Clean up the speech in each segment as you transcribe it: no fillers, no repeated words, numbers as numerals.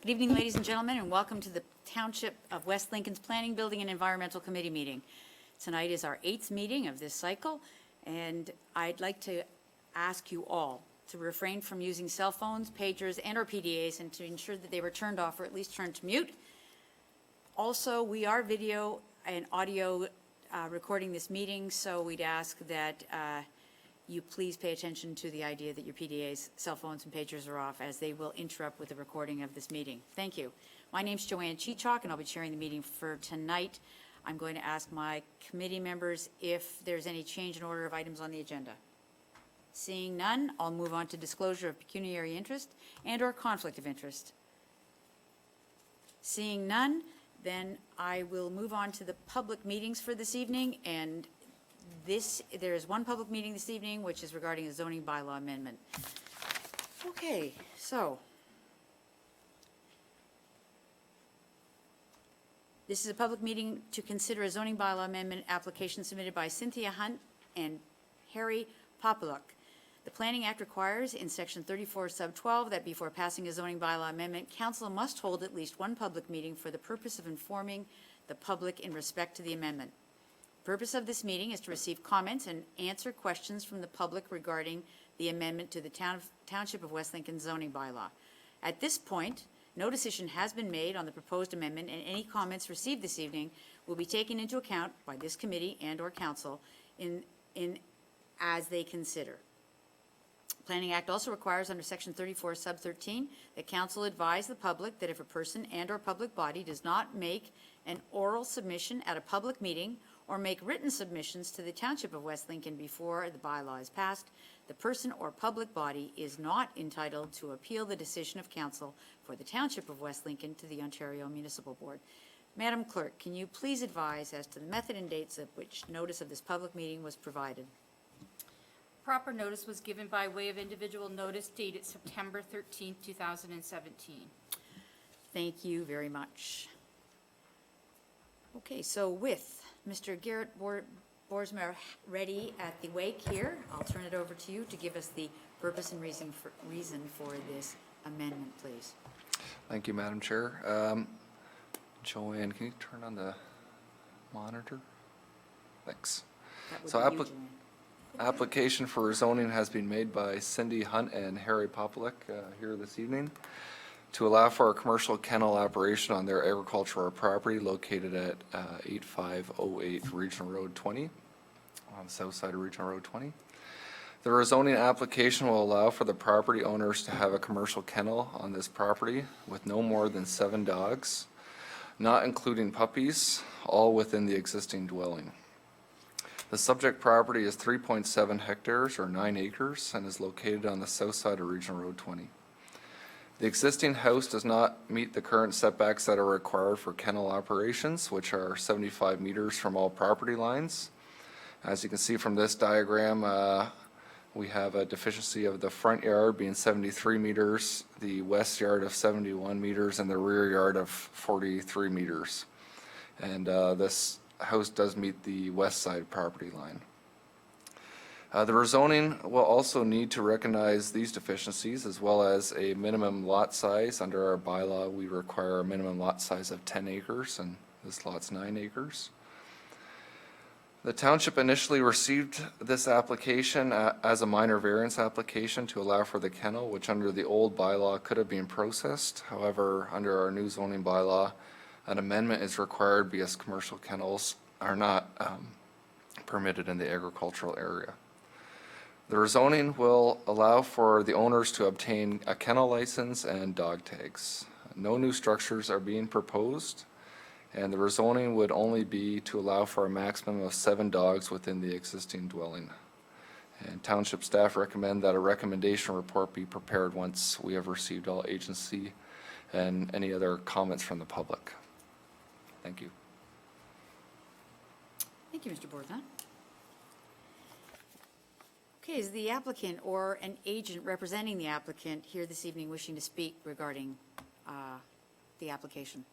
Good evening, ladies and gentlemen, and welcome to the Township of West Lincoln's Planning, Building, and Environmental Committee meeting. Tonight is our 8th meeting of this cycle, and I'd like to ask you all to refrain from using cell phones, pagers, and/or PDAs, and to ensure that they were turned off or at least turned to mute. Also, we are video and audio recording this meeting, so we'd ask that you please pay attention to the idea that your PDAs, cell phones, and pagers are off, as they will interrupt with the recording of this meeting. Thank you. My name's Joanne Cheechak, and I'll be chairing the meeting for tonight. I'm going to ask my committee members if there's any change in order of items on the agenda. Seeing none, I'll move on to disclosure of pecuniary interest and/or conflict of interest. Seeing none, then I will move on to the public meetings for this evening, and there is one public meeting this evening, which is regarding a zoning bylaw amendment. Okay, so this is a public meeting to consider a zoning bylaw amendment application submitted by Cynthia Hunt and Harry Popoluk. The Planning Act requires in Section 34 Sub 12 that before passing a zoning bylaw amendment, council must hold at least one public meeting for the purpose of informing the public in respect to the amendment. The purpose of this meeting is to receive comments and answer questions from the public regarding the amendment to the Township of West Lincoln zoning bylaw. At this point, no decision has been made on the proposed amendment, and any comments received this evening will be taken into account by this committee and/or council as they consider. Planning Act also requires under Section 34 Sub 13 that council advise the public that if a person and/or public body does not make an oral submission at a public meeting or make written submissions to the Township of West Lincoln before the bylaw is passed, the person or public body is not entitled to appeal the decision of council for the Township of West Lincoln to the Ontario Municipal Board. Madam Clerk, can you please advise as to the method and dates of which notice of this public meeting was provided? Proper notice was given by way of individual notice dated September 13, 2017. Thank you very much. Okay, so with Mr. Garrett Boersma ready at the wake here, I'll turn it over to you to give us the purpose and reason for this amendment, please. Thank you, Madam Chair. Joanne, can you turn on the monitor? Thanks. That would So be you, Joanne. application for zoning has been made by Cindy Hunt and Harry Popoluk here this evening to allow for a commercial kennel operation on their agricultural property located at 8508 Regional Road 20, on the south side of Regional Road 20. The rezoning application will allow for the property owners to have a commercial kennel on this property with no more than 7 dogs, not including puppies, all within the existing dwelling. The subject property is 3.7 hectares or 9 acres and is located on the south side of Regional Road 20. The existing house does not meet the current setbacks that are required for kennel operations, which are 75 meters from all property lines. As you can see from this diagram, we have a deficiency of the front yard being 73 meters, the west yard of 71 meters, and the rear yard of 43 meters. And this house does meet the west side property line. The rezoning will also need to recognize these deficiencies as well as a minimum lot size. Under our bylaw, we require a minimum lot size of 10 acres, and this lot's 9 acres. The township initially received this application as a minor variance application to allow for the kennel, which under the old bylaw could have been processed. However, under our new zoning bylaw, an amendment is required because commercial kennels are not permitted in the agricultural area. The rezoning will allow for the owners to obtain a kennel license and dog tags. No new structures are being proposed, and the rezoning would only be to allow for a maximum of 7 dogs within the existing dwelling. And township staff recommend that a recommendation report be prepared once we have received all agency and any other comments from the public. Thank you. Thank you, Mr. Boersma. Okay, is the applicant or an agent representing the applicant here this evening wishing to speak regarding the application?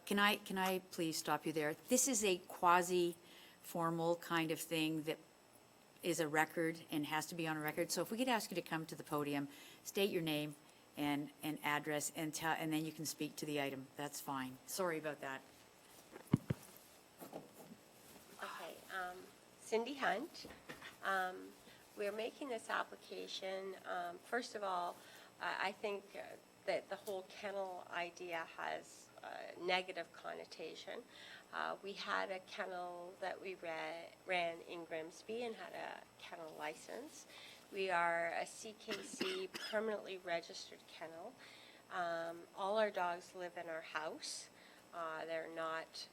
Can I please stop you there? This is a quasi-formal kind of thing that is a record and has to be on a record. So if we could ask you to come to the podium, state your name and address, and then you can speak to the item. That's fine. Sorry about that. Okay, Cindy Hunt. We're making this application, first of all, I think that the whole kennel idea has a negative connotation. We had a kennel that we ran in Grimsby and had a kennel license. We are a CKC permanently registered kennel. All our dogs live in our house. They're not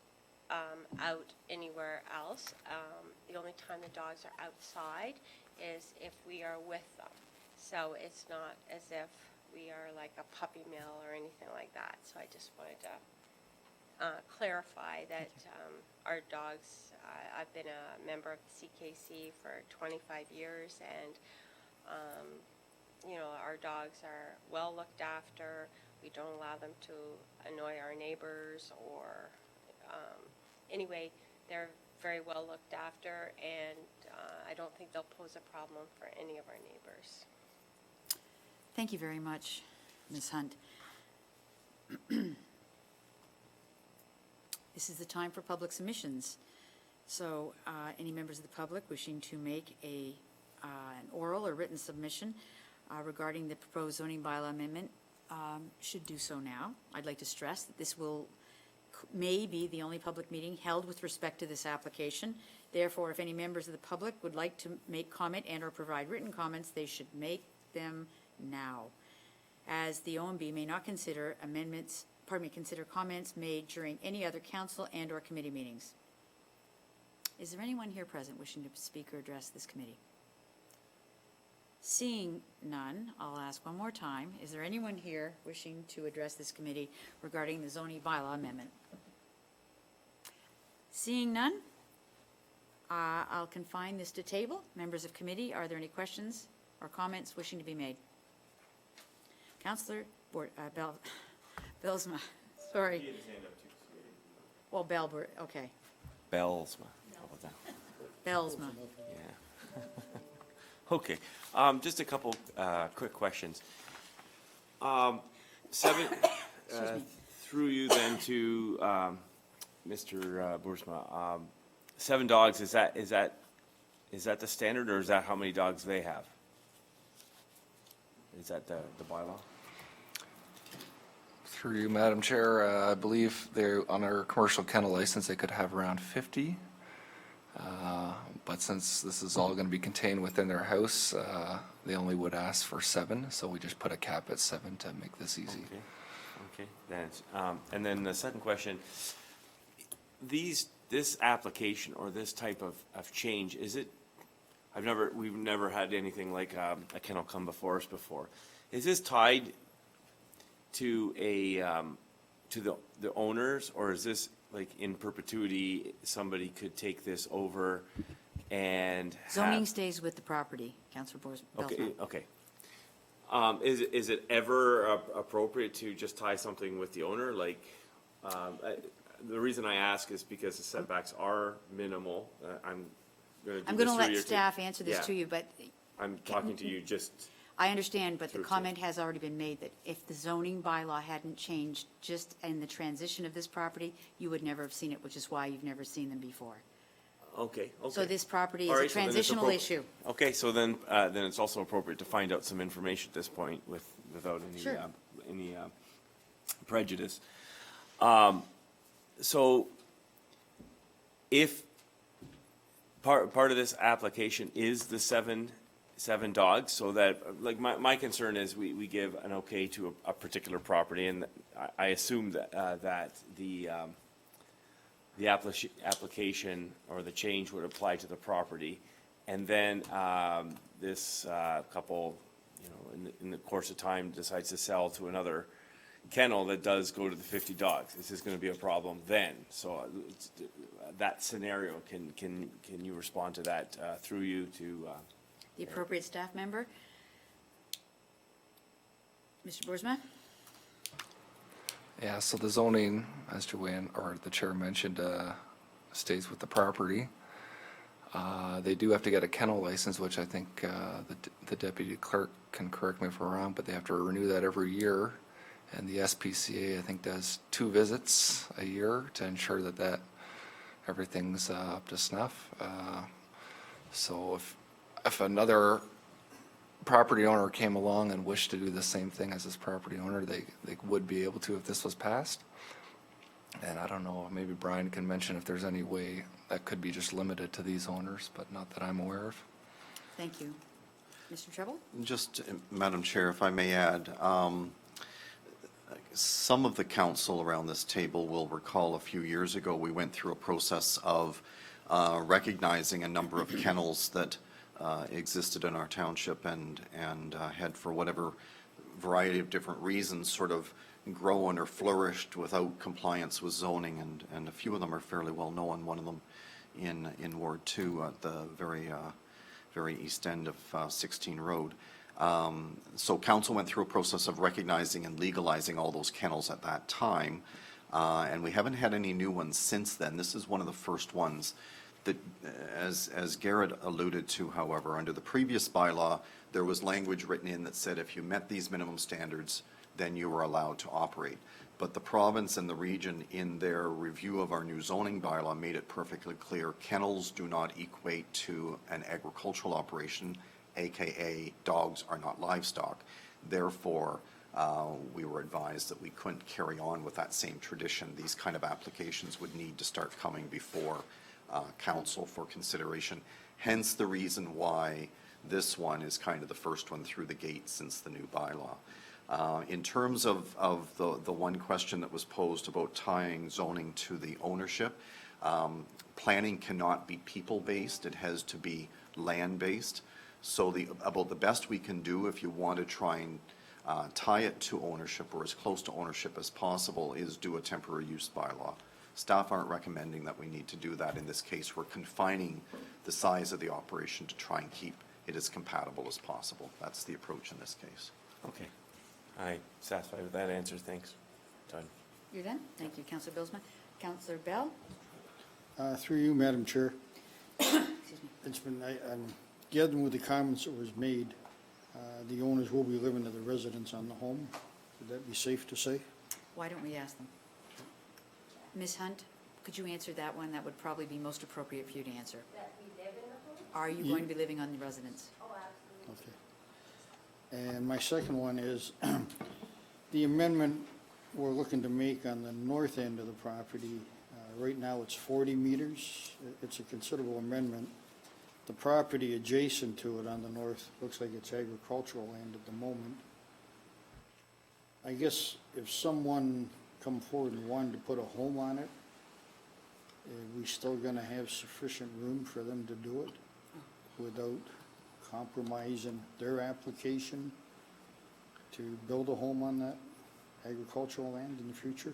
out anywhere else. The only time the dogs are outside is if we are with them. So it's not as if we are like a puppy mill or anything like that. So I just wanted to clarify that our dogs, I've been a member of the CKC for 25 years, and you know, our dogs are well looked after. We don't allow them to annoy our neighbors or anyway, they're very well looked after, and I don't think they'll pose a problem for any of our neighbors. Thank you very much, Ms. Hunt. This is the time for public submissions. So any members of the public wishing to make an oral or written submission regarding the proposed zoning bylaw amendment should do so now. I'd like to stress that this may be the only public meeting held with respect to this application. Therefore, if any members of the public would like to make comment and or provide written comments, they should make them now, as the OMB may not consider consider comments made during any other council and or committee meetings. Is there anyone here present wishing to speak or address this committee? Seeing none, I'll ask one more time. Is there anyone here wishing to address this committee regarding the zoning bylaw amendment? Seeing none, I'll confine this to table. Members of committee, are there any questions or comments wishing to be made? Councillor Belsma, sorry. Well, okay. Belsma. How about that? Belsma. Yeah. Okay. Just a couple quick questions. Through you then to Mr. Boersma. 7 dogs. Is that the standard, or is that how many dogs they have? Is that the bylaw? Through you, Madam Chair, I believe they're on our commercial kennel license, they could have around 50. But since this is all going to be contained within their house, they only would ask for 7. So we just put a cap at 7 to make this easy. Okay. Thanks. And then the second question, this application or this type of change, is it, we've never had anything like a kennel come before us before. Is this tied to the owners, or is this like in perpetuity, somebody could take this over and Zoning stays with the property, Councillor Belsma. Okay. Is it ever appropriate to just tie something with the owner? Like, the reason I ask is because the setbacks are minimal. I'm going to let staff answer this to you, but I'm talking to you just. I understand, but the Through to- comment has already been made that if the zoning bylaw hadn't changed just in the transition of this property, you would never have seen it, which is why you've never seen them before. Okay. So this property All is a right, so then it's transitional appro- issue. Okay, so then it's also appropriate to find out some information at this point without any Sure. any prejudice. So if part of this application is the seven dogs, so that, like, my concern is we give an okay to a particular property, and I assume that the application or the change would apply to the property, and then this couple, in the course of time, decides to sell to another kennel that does go to the 50 dogs. This is going to be a problem then. So that scenario, can you respond to that through you to? The appropriate staff member? Mr. Boersma? Yeah, so the zoning, as Joanne or the chair mentioned, stays with the property. They do have to get a kennel license, which I think the deputy clerk can correct me if I'm wrong, but they have to renew that every year. And the SPCA, I think, does 2 visits a year to ensure that everything's up to snuff. So if another property owner came along and wished to do the same thing as this property owner, they would be able to if this was passed. And I don't know, maybe Brian can mention if there's any way that could be just limited to these owners, but not that I'm aware of. Thank you. Mr. Treble? Just, Madam Chair, if I may add, some of the council around this table will recall a few years ago, we went through a process of recognizing a number of kennels that existed in our township and had, for whatever variety of different reasons, sort of grown or flourished without compliance with zoning, and a few of them are fairly well known. One of them in Ward 2 at the very east end of 16 Road. So council went through a process of recognizing and legalizing all those kennels at that time, and we haven't had any new ones since then. This is one of the first ones that, as Garrett alluded to, however, under the previous bylaw, there was language written in that said if you met these minimum standards, then you were allowed to operate. But the province and the region, in their review of our new zoning bylaw, made it perfectly clear kennels do not equate to an agricultural operation, AKA dogs are not livestock. Therefore, we were advised that we couldn't carry on with that same tradition. These kind of applications would need to start coming before council for consideration. Hence the reason why this one is kind of the first one through the gate since the new bylaw. In terms of the one question that was posed about tying zoning to the ownership, planning cannot be people-based, it has to be land-based. So about the best we can do if you want to try and tie it to ownership or as close to ownership as possible is do a temporary use bylaw. Staff aren't recommending that we need to do that in this case. We're confining the size of the operation to try and keep it as compatible as possible. That's the approach in this case. Okay. I satisfied with that answer, thanks. Done. You're done? Thank you, Councillor Bilsma. Councillor Bell? Through you, Madam Chair, Excuse me. it's been, I'm gathering with the comments that was made, the owners will be living at the residence on the home. Would that be safe to say? Why don't we ask them? Ms. Hunt, could you answer that one? That would probably be most appropriate for you to answer. That we live in the home? Are you going to be living on the residence? Oh, absolutely. Okay. And my second one is, the amendment we're looking to make on the north end of the property, right now it's 40 meters. It's a considerable amendment. The property adjacent to it on the north looks like it's agricultural land at the moment. I guess if someone come forward and wanted to put a home on it, are we still gonna have sufficient room for them to do it without compromising their application to build a home on that agricultural land in the future?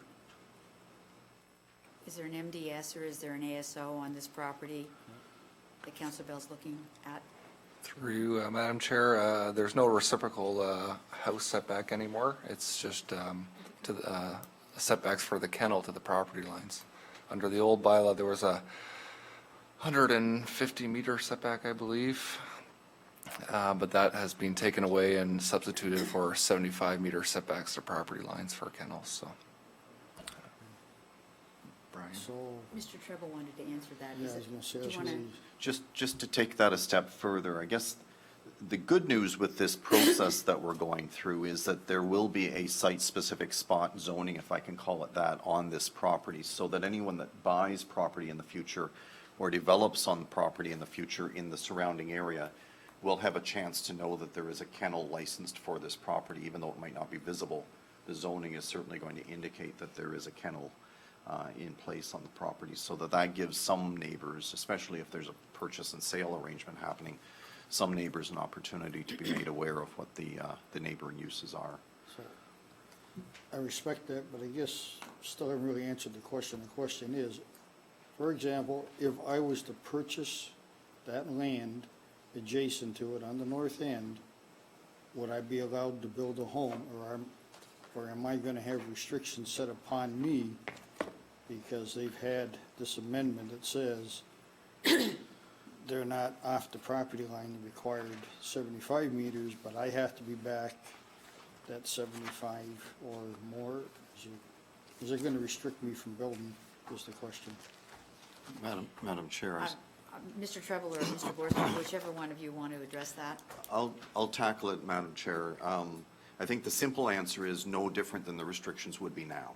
Is there an MDS or is there an ASO on this property that Councillor Bell's looking at? Through you, Madam Chair, there's no reciprocal house setback anymore. It's just to the setbacks for the kennel to the property lines. Under the old bylaw, there was a 150-meter setback, I believe, but that has been taken away and substituted for 75-meter setbacks to property lines for kennels, so. Brian? So, Mr. Treble wanted to answer that. yeah, Is I was it- gonna say, do you that's wanna- really, Just to take that a step further, I guess the good news with this process that we're going through is that there will be a site-specific spot zoning, if I can call it that, on this property, so that anyone that buys property in the future or develops on property in the future in the surrounding area will have a chance to know that there is a kennel licensed for this property, even though it might not be visible. The zoning is certainly going to indicate that there is a kennel in place on the property, so that gives some neighbors, especially if there's a purchase and sale arrangement happening, some neighbors an opportunity to be made aware of what the neighboring uses are. so, I respect that, but I guess still haven't really answered the question. The question is, for example, if I was to purchase that land adjacent to it on the north end, would I be allowed to build a home, or am I gonna have restrictions set upon me because they've had this amendment that says they're not off the property line, the required 75 meters, but I have to be back that 75 or more? Is it going to restrict me from building, is the question? Madam Chair, Mr. Treble or Mr. Borsman, whichever one of you want to address that. I'll tackle it, Madam Chair. I think the simple answer is no different than the restrictions would be now.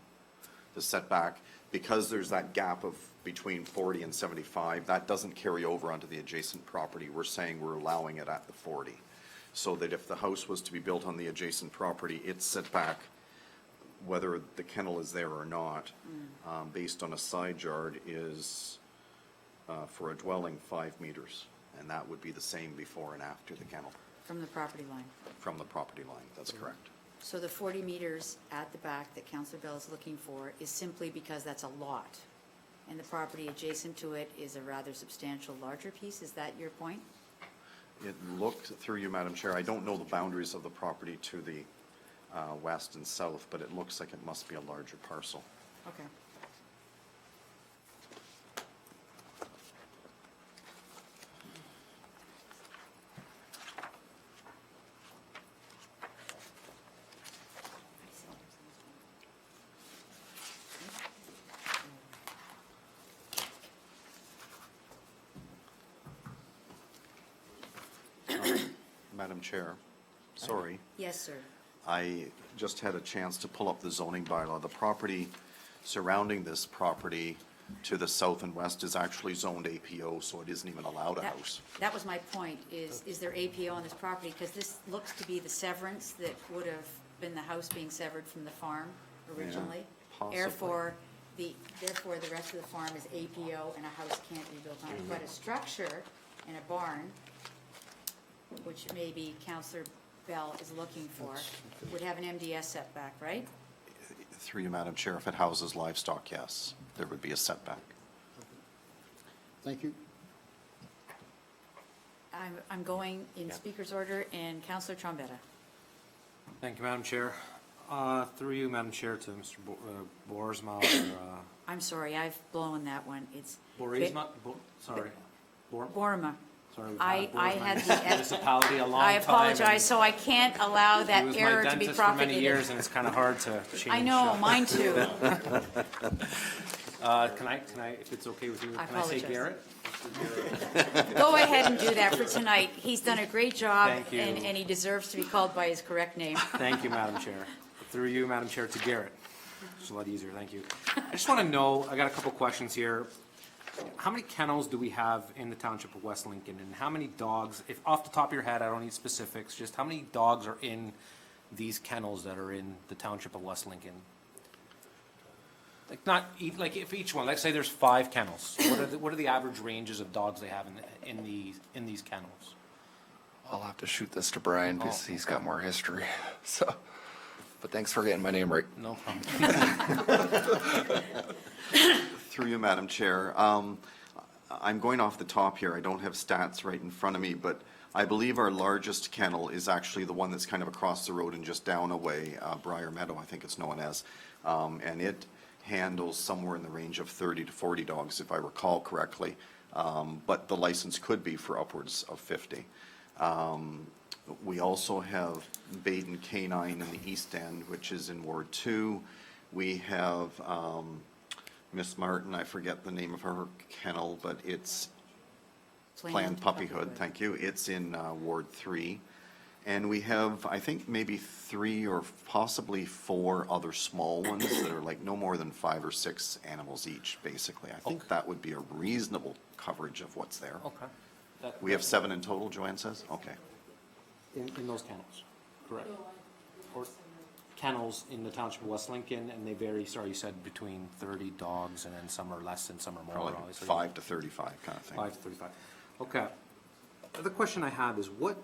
The setback, because there's that gap of between 40 and 75, that doesn't carry over onto the adjacent property. We're saying we're allowing it at the 40. So that if the house was to be built on the adjacent property, its setback, whether the kennel is there or not, based on a side yard, is for a dwelling 5 meters. And that would be the same before and after the kennel. From the property line. From the property line, that's correct. So the 40 meters at the back that Councillor Bell is looking for is simply because that's a lot, and the property adjacent to it is a rather substantial larger piece? Is that your point? It looked, through you, Madam Chair, I don't know the boundaries of the property to the west and south, but it looks like it must be a larger parcel. Okay. Madam Chair, sorry. Yes, sir. I just had a chance to pull up the zoning bylaw. The property surrounding this property to the south and west is actually zoned APO, so it isn't even allowed a That- house. That was my point, is there APO on this property? Because this looks to be the severance that would have been the house being severed from the farm originally. possibly. Therefore, the rest of the farm is APO and a house can't be built on it. But a structure and a barn, which maybe Councillor Bell is looking for, would have an MDS setback, right? Through you, Madam Chair, if it houses livestock, yes, there would be a setback. Thank you. I'm going in speaker's order, and Councillor Trombetta. Thank you, Madam Chair. Through you, Madam Chair, to Mr. Boersma, or, I'm sorry, I've blown that one. It's Boersma, sorry. Borma. Sorry, we've I Boersma had in the- this municipality a long time. I apologize, so I can't allow and that he was error my to be dentist for many propagated. years, and it's kind of hard to change. I know, mine too. Can I, if it's okay with you, I can I say apologize. Garrett? Go ahead and do that for tonight. He's done a great job, Thank you. and he deserves to be called by his correct name. Thank you, Madam Chair. Through you, Madam Chair, to Garrett. It's a lot easier, thank you. I just want to know, I got a couple questions here. How many kennels do we have in the township of West Lincoln, and how many dogs, if off the top of your head, I don't need specifics, just how many dogs are in these kennels that are in the township of West Lincoln? Like not, like if each one, let's say there's 5 kennels, what are the average ranges of dogs they have in these kennels? I'll have to shoot this to Brian because he's got more history, so, but thanks for getting my name right. No problem. Through you, Madam Chair, I'm going off the top here. I don't have stats right in front of me, but I believe our largest kennel is actually the one that's kind of across the road and just down away, Briar Meadow, I think it's known as. And it handles somewhere in the range of 30 to 40 dogs, if I recall correctly. But the license could be for upwards of 50. We also have Baden Canine in the East End, which is in Ward 2. We have Miss Martin, I forget the name of her kennel, but it's Planned Puppyhood, thank you. It's in Ward 3. And we have, I think, maybe 3 or possibly 4 other small ones that are like no more than 5 or 6 animals each, basically. I think that would be a reasonable coverage of what's there. Okay. We have 7 in total, Joanne says? Okay. In those kennels, correct? Or kennels in the township of West Lincoln, and they vary, sorry, you said between 30 dogs, and then some are less and some are more, Probably obviously. 5 to 35 kind of thing. 5 to 35. Okay. The question I have is what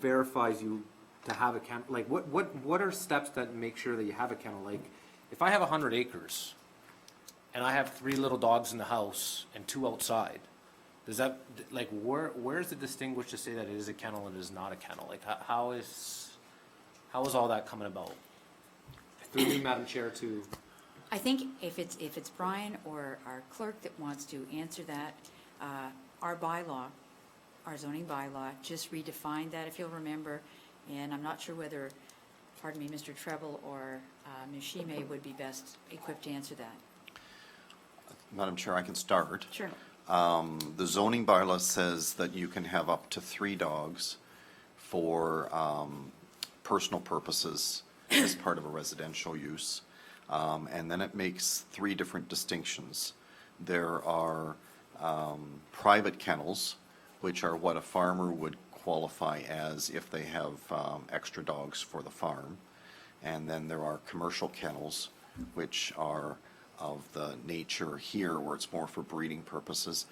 verifies you to have a kennel? Like, what are steps that make sure that you have a kennel? Like, if I have 100 acres, and I have 3 little dogs in the house and 2 outside, does that, like, where's the distinguish to say that it is a kennel and it is not a kennel? Like, how is all that coming about? Through you, Madam Chair, to, I think if it's Brian or our clerk that wants to answer that, our bylaw, our zoning bylaw, just redefined that, if you'll remember, and I'm not sure whether, pardon me, Mr. Treble or Ms. Shime would be best equipped to answer that. Madam Chair, I can start. Sure. The zoning bylaw says that you can have up to 3 dogs for personal purposes as part of a residential use. And then it makes 3 different distinctions. There are private kennels, which are what a farmer would qualify as if they have extra dogs for the farm. And then there are commercial kennels, which are of the nature here where it's more for breeding purposes.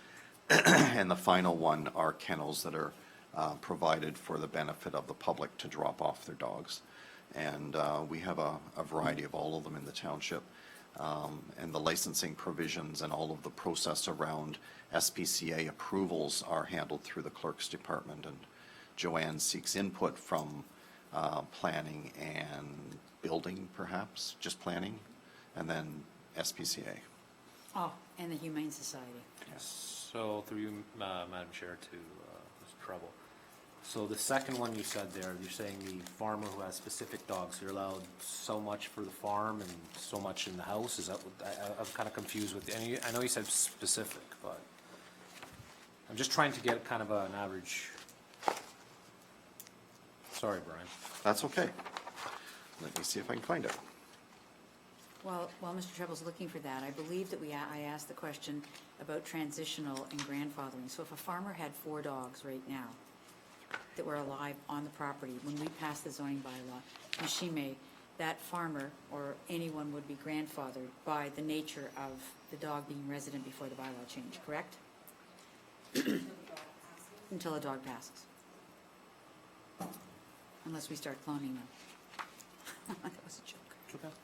And the final one are kennels that are provided for the benefit of the public to drop off their dogs. And we have a variety of all of them in the township. And the licensing provisions and all of the process around SPCA approvals are handled through the clerk's department. And Joanne seeks input from planning and building, perhaps, just planning, and then SPCA. Oh, and the Humane Society. So through you, Madam Chair, to Mr. Treble. So the second one you said there, you're saying the farmer who has specific dogs, you're allowed so much for the farm and so much in the house? Is that what, I'm kind of confused with, and I know you said specific, but I'm just trying to get kind of an average. Sorry, Brian. That's okay. Let me see if I can find it. Well, while Mr. Treble's looking for that, I believe that I asked the question about transitional and grandfathering. So if a farmer had 4 dogs right now that were alive on the property, when we passed the zoning bylaw, Mishime, that farmer or anyone would be grandfathered by the nature of the dog being resident before the bylaw change, correct? Until a dog passes. Unless we start cloning them. That was a joke. Okay.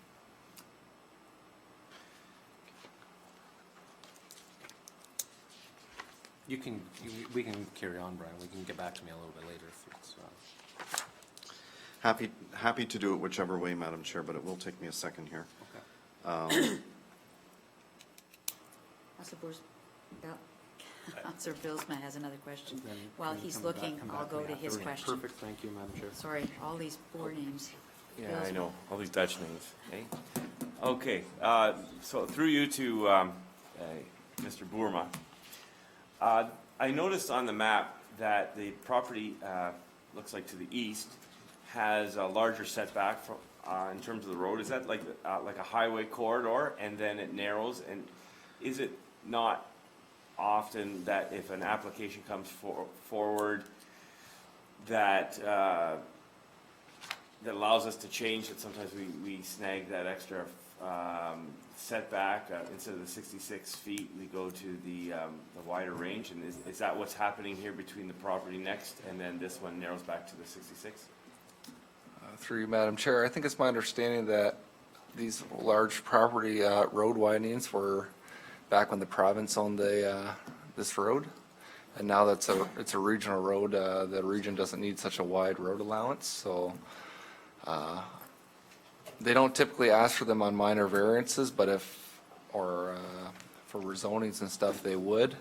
We can carry on, Brian. We can get back to me a little bit later if it's, Happy to do it whichever way, Madam Chair, but it will take me a second here. okay. Sir Billsma has another question. Then While can you he's come back- looking, come I'll back to go me to his after? question. Perfect, thank you, Madam Chair. Sorry, all these poor names. Yeah, Billsma. I know, all these Dutch names, eh? Okay, so through you to Mr. Boerma. I noticed on the map that the property, looks like to the east, has a larger setback from, in terms of the road. Is that like a highway corridor, and then it narrows? And is it not often that if an application comes forward that that allows us to change it, sometimes we snag that extra setback, instead of the 66 feet, we go to the wider range, and is that what's happening here between the property next, and then this one narrows back to the 66? Through you, Madam Chair, I think it's my understanding that these large property road widenings were back when the province owned this road. And now it's a regional road, the region doesn't need such a wide road allowance, so they don't typically ask for them on minor variances, but for rezonings and stuff, they would.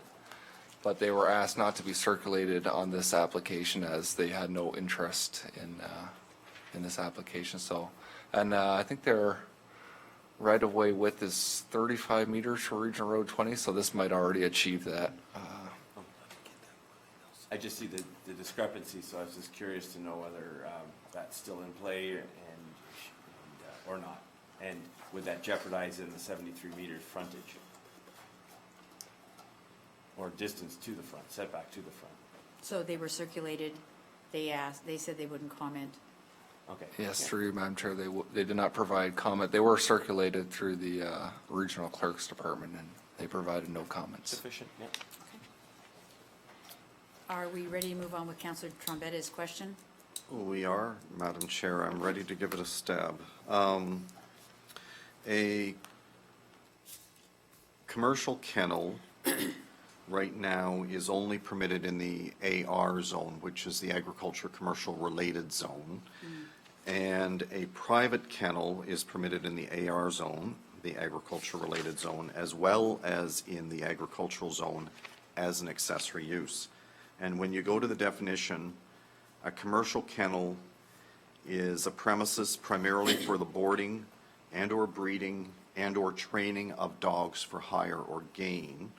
But they were asked not to be circulated on this application as they had no interest in this application, so. And I think their right-of-way width is 35 meters for Regional Road 20, so this might already achieve that. I just see the discrepancy, so I was just curious to know whether that's still in play or not. And would that jeopardize in the 73 meters frontage? Or distance to the front, setback to the front? So they were circulated, they said they wouldn't comment. Okay. Yes, through you, Madam Chair, they did not provide comment. They were circulated through the Regional Clerk's Department, and they provided no comments. Sufficient, yeah. Are we ready to move on with Councillor Trombetta's question? We are, Madam Chair. I'm ready to give it a stab. A commercial kennel right now is only permitted in the AR zone, which is the agriculture commercial related zone. And a private kennel is permitted in the AR zone, the agriculture related zone, as well as in the agricultural zone as an accessory use. And when you go to the definition, a commercial kennel is a premises primarily for the boarding and/or breeding and/or training of dogs for hire or gain,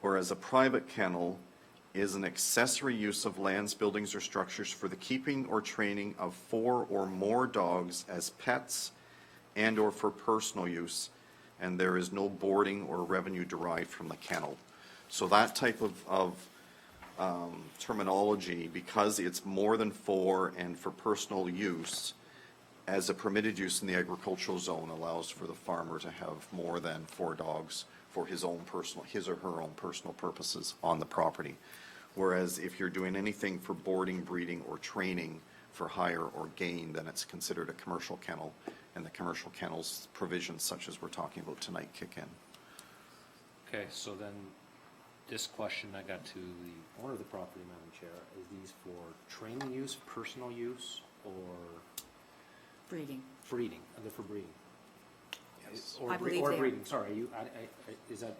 whereas a private kennel is an accessory use of lands, buildings, or structures for the keeping or training of 4 or more dogs as pets and/or for personal use, and there is no boarding or revenue derived from the kennel. So that type of terminology, because it's more than 4 and for personal use, as a permitted use in the agricultural zone, allows for the farmer to have more than 4 dogs for his or her own personal purposes on the property. Whereas if you're doing anything for boarding, breeding, or training for hire or gain, then it's considered a commercial kennel, and the commercial kennels provisions such as we're talking about tonight kick in. Okay, so then this question I got to the owner of the property, Madam Chair, is these for training use, personal use, or Breeding. breeding? Are they for breeding? Yes. Or I bre- believe or they are. breeding, sorry, is that,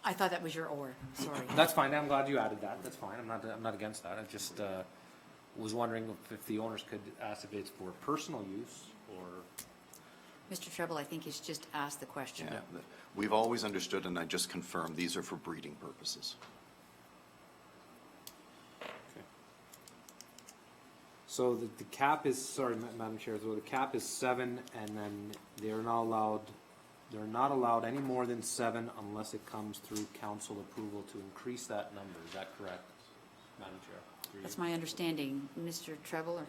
I thought that was your or, sorry. that's fine, I'm glad you added that, that's fine, I'm not against that, I just, was wondering if the owners could ask if it's for personal use, or, Mr. Treble, I think he's just asked the question. Yeah, we've always understood, and I just confirmed, these are for breeding purposes. okay. So the cap is, sorry, Madam Chair, so the cap is 7, and then they're not allowed any more than 7 unless it comes through council approval to increase that number, is that correct, Madam Chair? Through you. That's my understanding. Mr. Treble, or?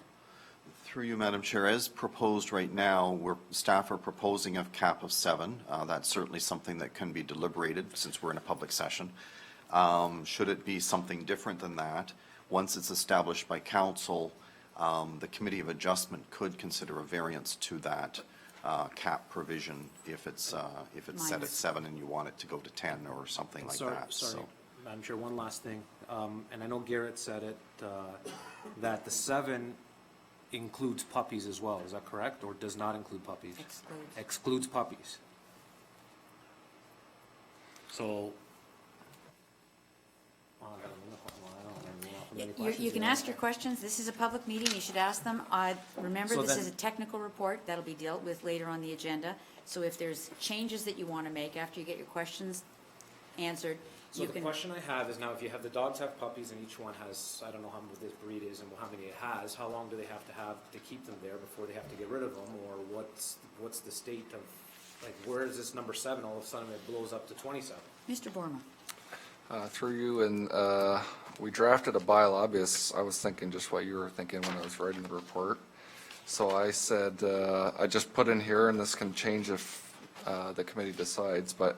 Through you, Madam Chair, as proposed right now, staff are proposing a cap of 7. That's certainly something that can be deliberated since we're in a public session. Should it be something different than that, once it's established by council, the Committee of Adjustment could consider a variance to that cap provision if it's set at Minus. 7 and you want it to go to 10 or something like Sorry, that. Sorry, So Madam Chair, one last thing, and I know Garrett said it, that the 7 includes puppies as well, is that correct, or does not include puppies? Excludes. Excludes puppies. So. Well, I don't know how many You can questions ask your questions. This is a public meeting. You should ask them. Remember, So this then- is a technical report that'll be dealt with later on the agenda. So if there's changes that you want to make after you get your questions answered, So you the can. question I have is now, if you have, the dogs have puppies and each one has, I don't know how many this breed is and how many it has, how long do they have to keep them there before they have to get rid of them? Or what's the state of, like, where is this number 7, all of a sudden it blows up to 27? Mr. Borma. Through you, and we drafted a bylaw because I was thinking just what you were thinking when I was writing the report. So I said, I just put in here, and this can change if the committee decides, but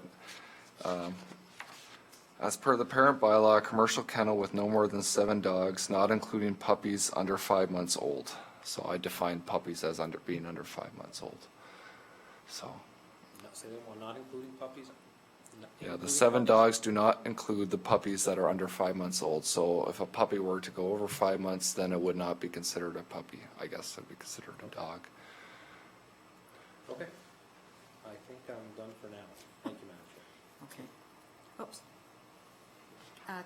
as per the parent bylaw, a commercial kennel with no more than 7 dogs, not including puppies under 5 months old. So I defined puppies as being under 5 months old. So, No, say that one, not including puppies? Not yeah, the including 7 puppies? dogs do not include the puppies that are under 5 months old. So if a puppy were to go over 5 months, then it would not be considered a puppy. I guess it would be considered a dog. Okay. I think I'm done for now. Thank you, Madam Chair. Okay. Oops.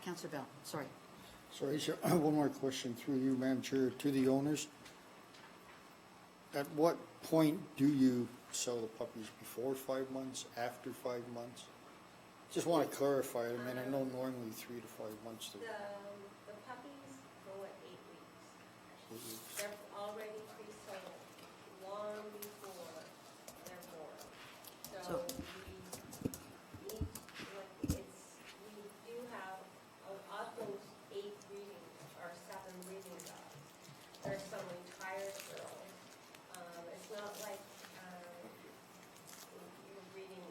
Counselor Bell, sorry. Sorry, sir, one more question through you, Madam Chair, to the owners. At what point do you sell the puppies? Before 5 months, after 5 months? Just want to clarify it. I mean, I know normally 3 to 5 months. The puppies go at 8 weeks. They're already pre-sold long before they're born. So So- we do have, of those 8 breeding, or 7 breeding dogs, there's some retired girls. It's not like, you're breeding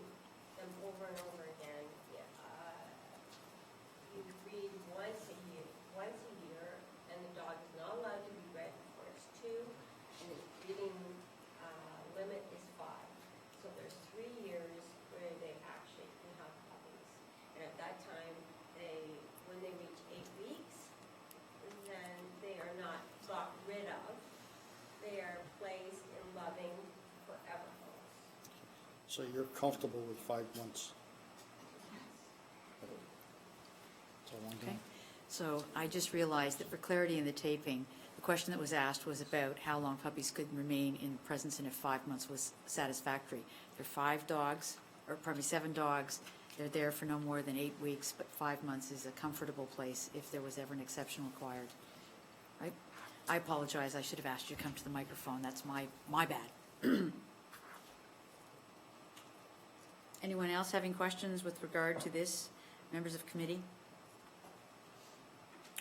them over and over again. You breed once a year, and the dog is not allowed to be bred before it's 2, and the breeding limit is 5. So there's 3 years where they actually can have puppies. And at that time, when they reach 8 weeks, then they are not got rid of. They are placed in loving forever homes. So you're comfortable with 5 months? a long Okay, time. so I just realized that for clarity in the taping, the question that was asked was about how long puppies could remain in presence and if 5 months was satisfactory. There are 7 dogs. They're there for no more than 8 weeks, but 5 months is a comfortable place if there was ever an exception required. Right? I apologize, I should have asked you to come to the microphone, that's my bad. Anyone else having questions with regard to this, members of committee?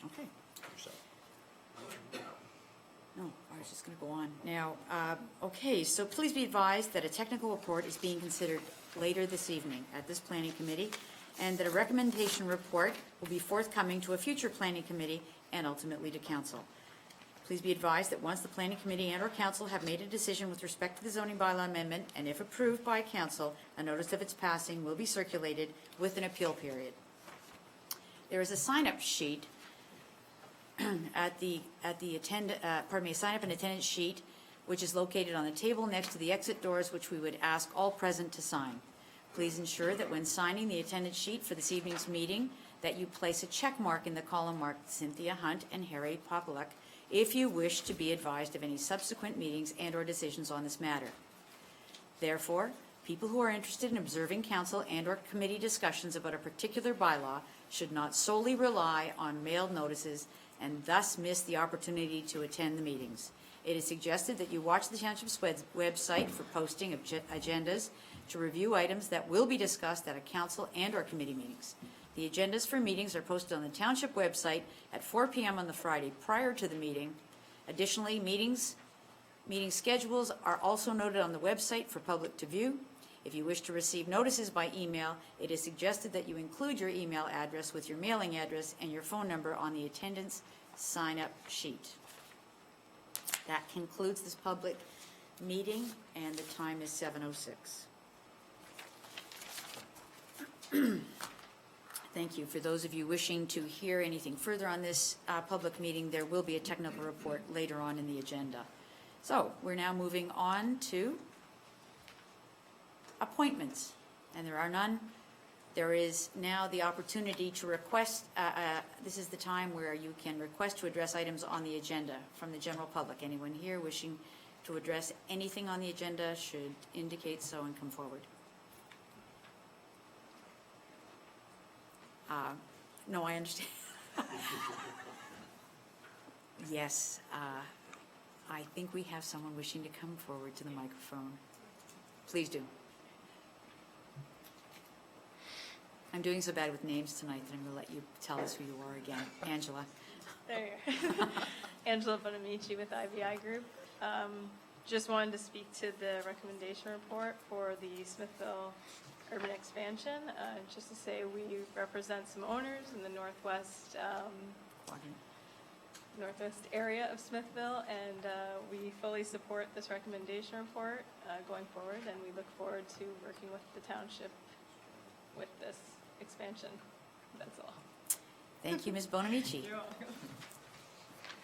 Okay. No, I was just going to go on. Now, okay, so please be advised that a technical report is being considered later this evening at this planning committee, and that a recommendation report will be forthcoming to a future planning committee and ultimately to council. Please be advised that once the planning committee and/or council have made a decision with respect to the zoning bylaw amendment, and if approved by council, a notice of its passing will be circulated with an appeal period. There is a sign-up sheet sign-up and attendance sheet, which is located on the table next to the exit doors, which we would ask all present to sign. Please ensure that when signing the attendance sheet for this evening's meeting, that you place a check mark in the column marked Cynthia Hunt and Harry Popeluk if you wish to be advised of any subsequent meetings and/or decisions on this matter. Therefore, people who are interested in observing council and/or committee discussions about a particular bylaw should not solely rely on mailed notices and thus miss the opportunity to attend the meetings. It is suggested that you watch the Township's website for posting of agendas to review items that will be discussed at a council and/or committee meetings. The agendas for meetings are posted on the Township website at 4 p.m. on the Friday prior to the meeting. Additionally, meeting schedules are also noted on the website for public to view. If you wish to receive notices by email, it is suggested that you include your email address with your mailing address and your phone number on the attendance sign-up sheet. That concludes this public meeting, and the time is 7:06. Thank you. For those of you wishing to hear anything further on this public meeting, there will be a technical report later on in the agenda. So we're now moving on to appointments, and there are none. There is now the opportunity to request, this is the time where you can request to address items on the agenda from the general public. Anyone here wishing to address anything on the agenda should indicate so and come forward. No, I understand. Yes, I think we have someone wishing to come forward to the microphone. Please do. I'm doing so bad with names tonight that I'm going to let you tell us who you are again. Angela. There you are. Angela Bonamici with IBI Group. Just wanted to speak to the recommendation report for the Smithville urban expansion. Just to say we represent some owners in the northwest area of Smithville, and we fully support this recommendation report going forward, and we look forward to working with the township with this expansion. That's all. Thank you, Ms. Bonamici. You're welcome.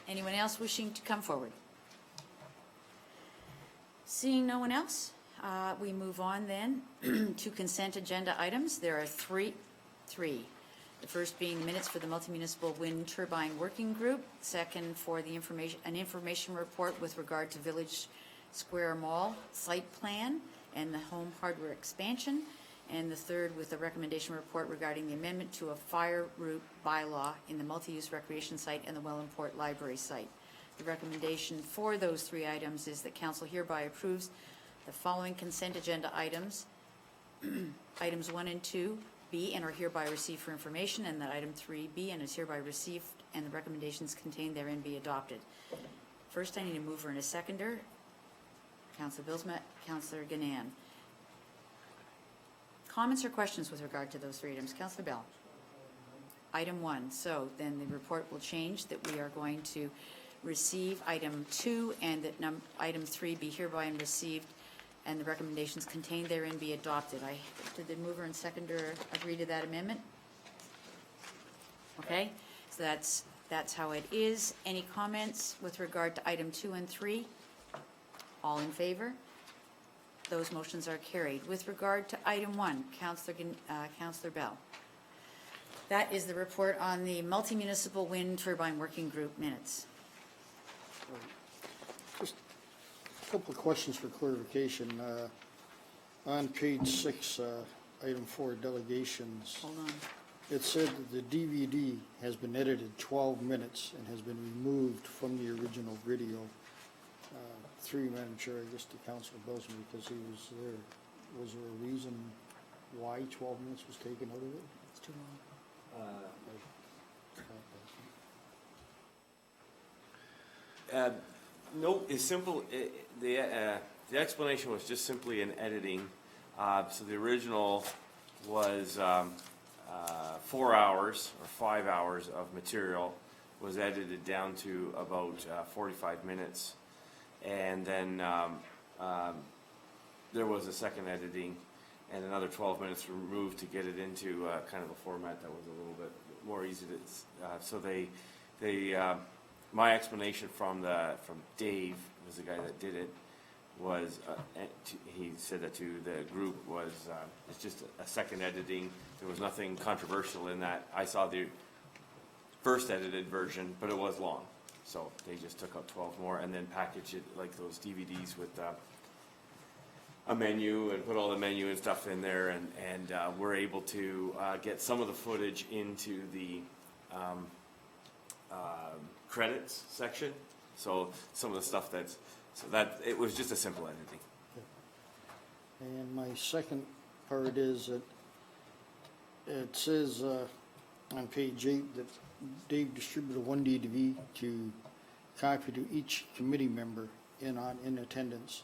Anyone else wishing to come forward? Seeing no one else, we move on then to consent agenda items. There are three. The first being minutes for the multi-municipal wind turbine working group. Second, for the an information report with regard to Village Square Mall site plan and the home hardware expansion. And the third with a recommendation report regarding the amendment to a fire route bylaw in the multi-use recreation site and the Wellandport Library site. The recommendation for those three items is that council hereby approves the following consent agenda items. Items 1 and 2 be and are hereby received for information, and that item 3 be and is hereby received, and the recommendations contained therein be adopted. First, I need a mover and a seconder. Councilor Bilsma, Councilor Gannan. Comments or questions with regard to those three items? Councilor Bell. Item 1. So then the report will change that we are going to receive item 2 and that item 3 be hereby and received and the recommendations contained therein be adopted. Did the mover and seconder agree to that amendment? Okay, so that's how it is. Any comments with regard to item 2 and 3? All in favor? Those motions are carried. With regard to item 1, Councilor Bell. That is the report on the multi-municipal wind turbine working group minutes. Just a couple of questions for clarification. On page 6, item 4, delegations, Hold on. it said that the DVD has been edited 12 minutes and has been removed from the original video. Through you, Madam Chair, I guess to Councilor Bilsma, because he was there. Was there a reason why 12 minutes was taken out of it? It's too long. No, it's simple, the explanation was just simply an editing. So the original was 4 hours or 5 hours of material was edited down to about 45 minutes. And then there was a second editing and another 12 minutes removed to get it into kind of a format that was a little bit more easy to, so my explanation from Dave, was the guy that did it, was, he said that to the group was, it's just a second editing. There was nothing controversial in that. I saw the first edited version, but it was long. So they just took out 12 more and then packaged it like those DVDs with a menu and put all the menu and stuff in there, and we're able to get some of the footage into the credits section. So some of the stuff that it was just a simple editing. And my second part is that it says on page 8 that Dave distributed one DVD to copy to each committee member in attendance.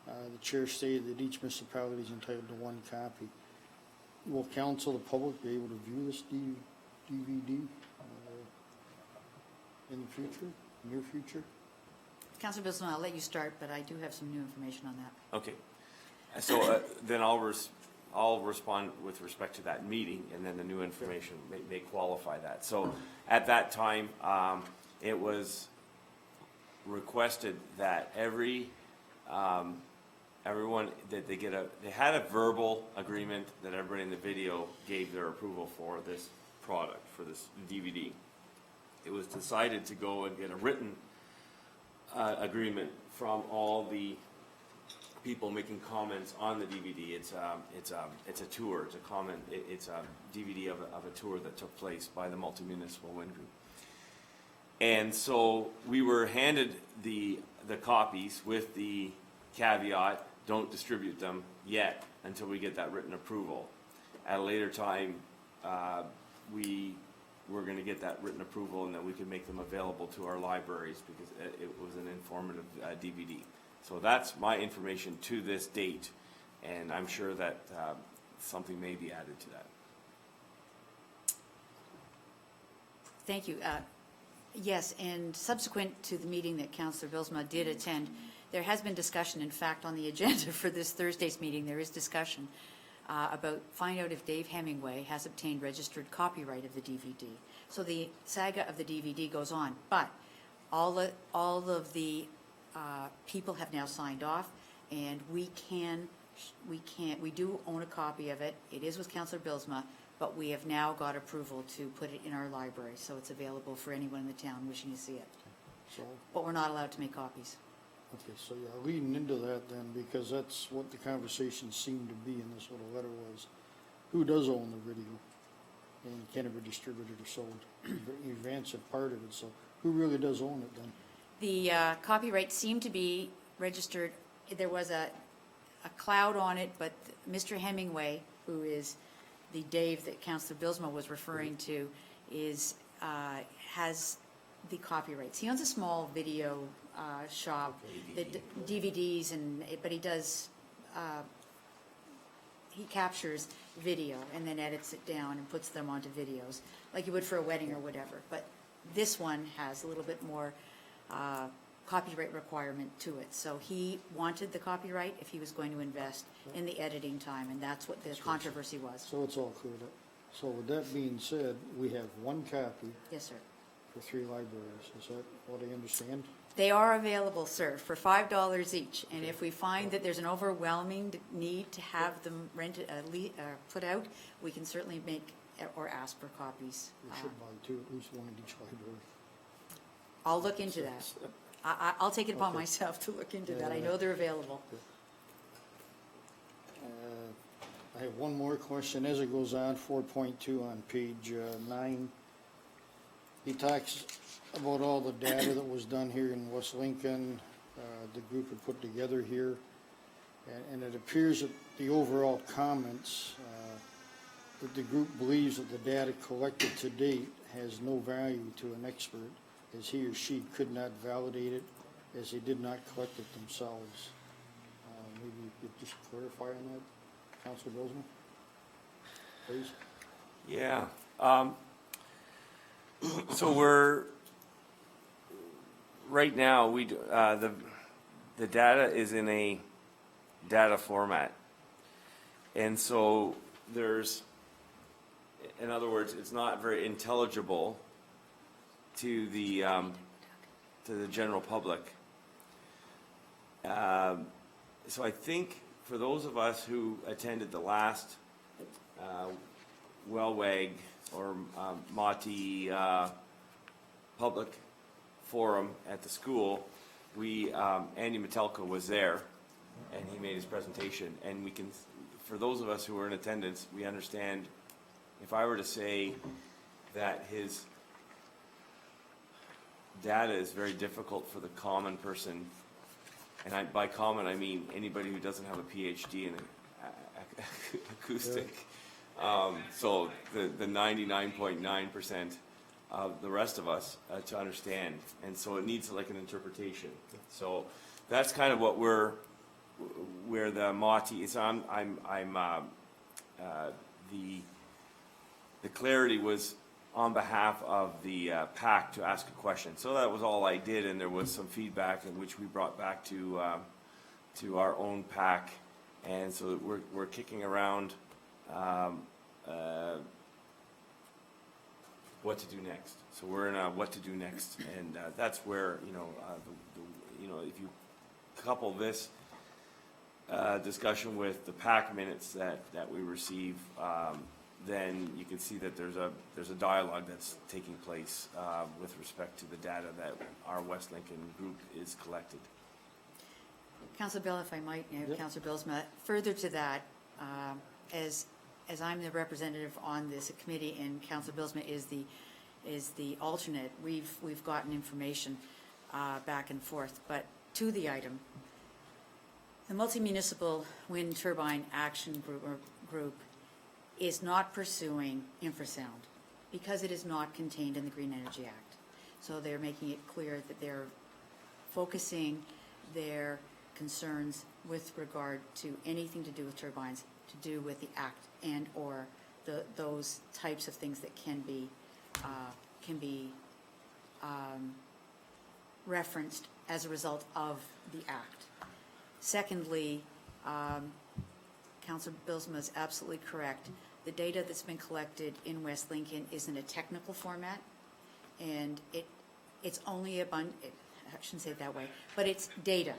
The chair stated that each municipality is entitled to one copy. Will council, the public, be able to view this DVD in the future, near future? Councilor Bilsma, I'll let you start, but I do have some new information on that. Okay. So then I'll respond with respect to that meeting, and then the new information may qualify that. So at that time, it was requested that everyone that they had a verbal agreement that everybody in the video gave their approval for this product, for this DVD. It was decided to go and get a written agreement from all the people making comments on the DVD. It's a tour. It's a comment. It's a DVD of a tour that took place by the multi-municipal wind group. And so we were handed the copies with the caveat: don't distribute them yet until we get that written approval. At a later time, we were going to get that written approval, and that we could make them available to our libraries, because it was an informative DVD. So that's my information to this date, and I'm sure that something may be added to that. Thank you. Yes, and subsequent to the meeting that Councilor Bilsma did attend, there has been discussion, in fact, on the agenda for this Thursday's meeting, there is discussion about finding out if Dave Hemingway has obtained registered copyright of the DVD. So the saga of the DVD goes on, but all of the people have now signed off, and we do own a copy of it. It is with Councilor Bilsma, but we have now got approval to put it in our library, so it's available for anyone in the town wishing to see it. So, But we're not allowed to make copies. okay, so yeah, leading into that then, because that's what the conversation seemed to be in this little letter was, who does own the video? And can it be distributed or sold? You've answered part of it, so who really does own it then? The copyright seemed to be registered, there was a cloud on it, but Mr. Hemingway, who is the Dave that Councilor Bilsma was referring to, has the copyrights. He owns a small video shop, that DVDs, but he does, he captures video and then edits it down and puts them onto videos, like you would for a wedding or whatever. But this one has a little bit more copyright requirement to it. So he wanted the copyright if he was going to invest in the editing time, and that's what the controversy was. So it's all cleared up. So with that being said, we have one copy Yes, sir. for 3 libraries. Is that what I understand? They are available, sir, for $5 each, and if we find that there's an overwhelming need to have them rented, put out, we can certainly make or ask for copies. We should buy two, at least one at each library. I'll look into that. I'll take it upon Okay. myself to look into that. I Yeah. know they're available. I have one more question as it goes on, 4.2 on page 9. He talks about all the data that was done here in West Lincoln, the group had put together here. And it appears that the overall comments, that the group believes that the data collected to date has no value to an expert, as he or she could not validate it, as they did not collect it themselves. Maybe you could just clarify on that, Councilor Bozeman, please? Yeah. So we're, right now, the data is in a data format. And so there's, in other words, it's not very intelligible to the general public. So I think for those of us who attended the last WELWAG or MATI public forum at the school, Andy Metelka was there, and he made his presentation. And we can, for those of us who were in attendance, we understand, if I were to say that his data is very difficult for the common person, and by common I mean anybody who doesn't have a PhD in acoustic. So the 99.9% of the rest of us to understand, and so it needs like an interpretation. So that's kind of what where the MATI is. The clarity was on behalf of the PAC to ask a question. So that was all I did, and there was some feedback in which we brought back to our own PAC, and so we're kicking around what to do next. So we're in a what to do next, and that's where if you couple this discussion with the PAC minutes that we receive, then you can see that there's a dialogue that's taking place with respect to the data that our West Lincoln group is collected. Councilor Bill, if I might, Councilor Billsma, further to that, as I'm the representative on this committee and Councilor Billsma is the alternate, we've gotten information back and forth. But to the item, the Multi-Municipal Wind Turbine Action Group is not pursuing infrasound because it is not contained in the Green Energy Act. So they're making it clear that they're focusing their concerns with regard to anything to do with turbines, to do with the act and or those types of things that can be referenced as a result of the act. Secondly, Councilor Billsma is absolutely correct. The data that's been collected in West Lincoln is in a technical format, and it's only I shouldn't say it that way, but it's data.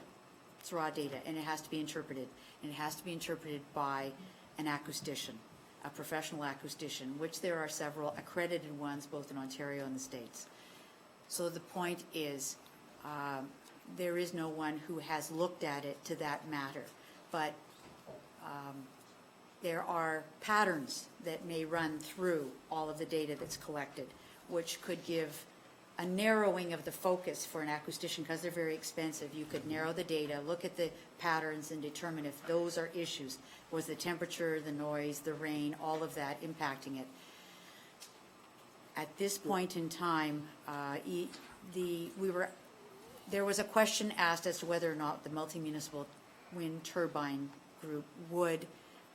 It's raw data, and it has to be interpreted. And it has to be interpreted by an acoustician, a professional acoustician, which there are several accredited ones both in Ontario and the States. So the point is, there is no one who has looked at it to that matter, but there are patterns that may run through all of the data that's collected, which could give a narrowing of the focus for an acoustician, because they're very expensive. You could narrow the data, look at the patterns, and determine if those are issues. Was the temperature, the noise, the rain, all of that impacting it? At this point in time, there was a question asked as to whether or not the Multi-Municipal Wind Turbine Group would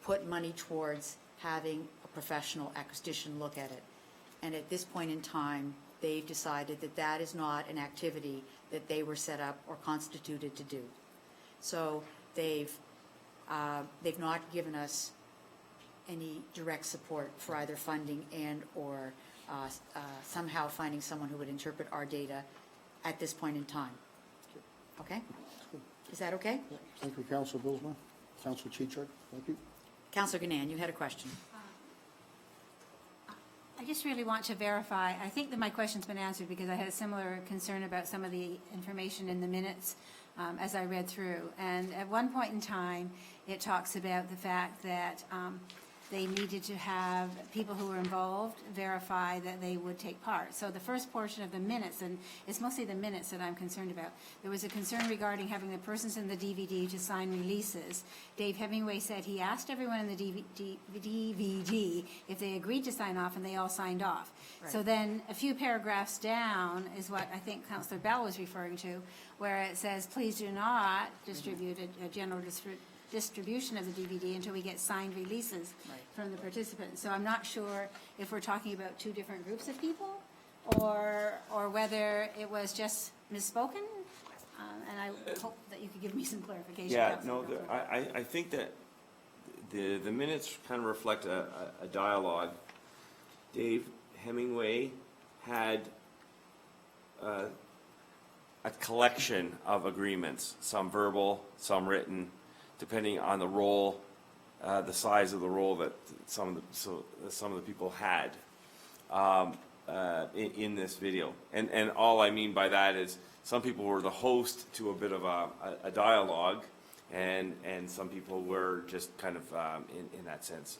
put money towards having a professional acoustician look at it. And at this point in time, they've decided that that is not an activity that they were set up or constituted to do. So they've not given us any direct support for either funding and or somehow finding someone who would interpret our data at this point in time. Okay? Is that okay? Thank you, Councilor Billsma. Councilor Chichard, thank you. Councilor Gannon, you had a question. I just really want to verify, I think that my question's been answered because I had a similar concern about some of the information in the minutes as I read through. And at one point in time, it talks about the fact that they needed to have people who were involved verify that they would take part. So the first portion of the minutes, and it's mostly the minutes that I'm concerned about, there was a concern regarding having the persons in the DVD to sign releases. Dave Hemingway said he asked everyone in the DVD if they agreed to sign off, and they all signed off. So Right. then a few paragraphs down is what I think Councillor Bell was referring to, where it says, please do not distribute a general distribution of the DVD until we get signed releases Right. from the participants. So I'm not sure if we're talking about two different groups of people, or whether it was just misspoken, and I hope that you could give me some clarification. Yeah, Councillor no, Bell. I think that the minutes kind of reflect a dialogue. Dave Hemingway had a collection of agreements, some verbal, some written, depending on the role, the size of the role that some of the people had in this video. And all I mean by that is some people were the host to a bit of a dialogue, and some people were just kind of in that sense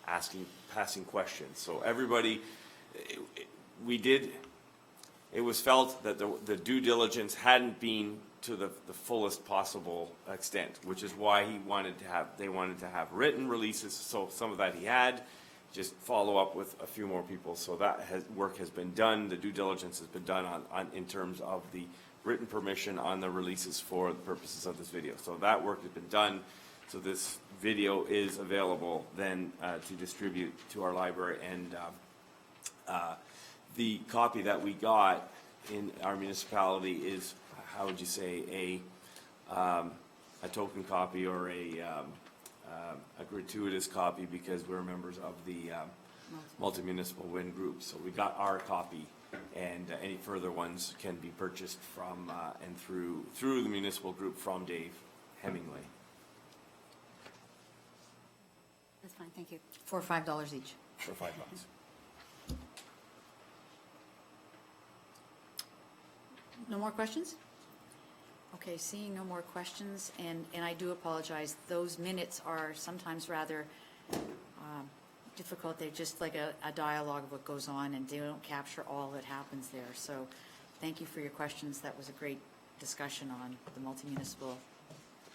passing questions. So everybody, it was felt that the due diligence hadn't been to the fullest possible extent, which is why they wanted to have written releases. So some of that he had, just follow up with a few more people. So that work has been done. The due diligence has been done in terms of the written permission on the releases for the purposes of this video. So that work has been done. So this video is available then to distribute to our library, and the copy that we got in our municipality is, how would you say, a token copy or a gratuitous copy, because we're members of the multi-municipal wind group. So we got our copy, and any further ones can be purchased from and through the municipal group from Dave Hemingway. That's fine, thank you. For $5 each. For $5. No more questions? Okay, seeing no more questions, and I do apologize, those minutes are sometimes rather difficult. They're just like a dialogue of what goes on, and they don't capture all that happens there. So thank you for your questions. That was a great discussion on the multi-municipal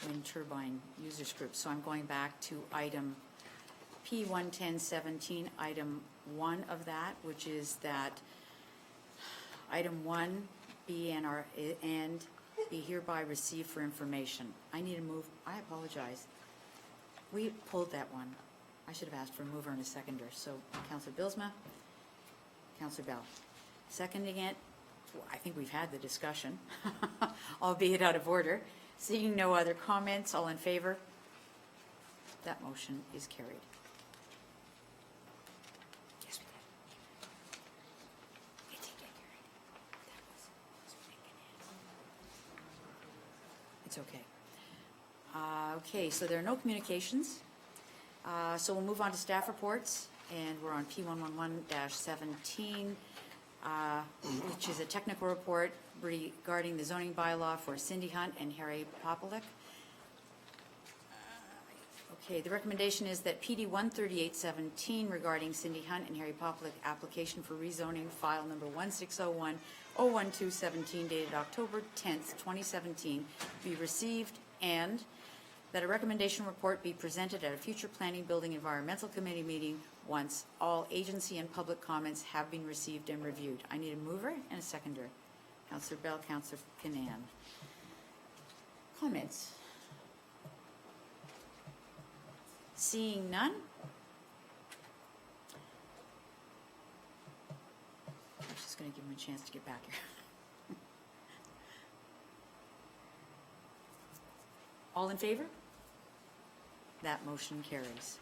wind turbine users group. So I'm going back to item P11017, item 1 of that, which is that item 1 be and be hereby received for information. I need a move. I apologize. We pulled that one. I should have asked for a mover and a seconder. So Councillor Bilsma, Councillor Bell. Seconding it, I think we've had the discussion, albeit out of order. Seeing no other comments, all in favor? That motion is carried. Yes, we did. It did get carried. That was It's okay. Okay, so there are no communications. So we'll move on to staff reports, and we're on P111-17, which is a technical report regarding the zoning bylaw for Cindy Hunt and Harry Popelick. Okay, the recommendation is that PD 13817 regarding Cindy Hunt and Harry Popelick application for rezoning, file number 1601-01217, dated October 10th, 2017, be received, and that a recommendation report be presented at a future Planning, Building, Environmental Committee meeting once all agency and public comments have been received and reviewed. I need a mover and a seconder. Councillor Bell, Councillor Canaan. Comments? Seeing none? I'm just going to give him a chance to get back here. All in favor? That motion carries.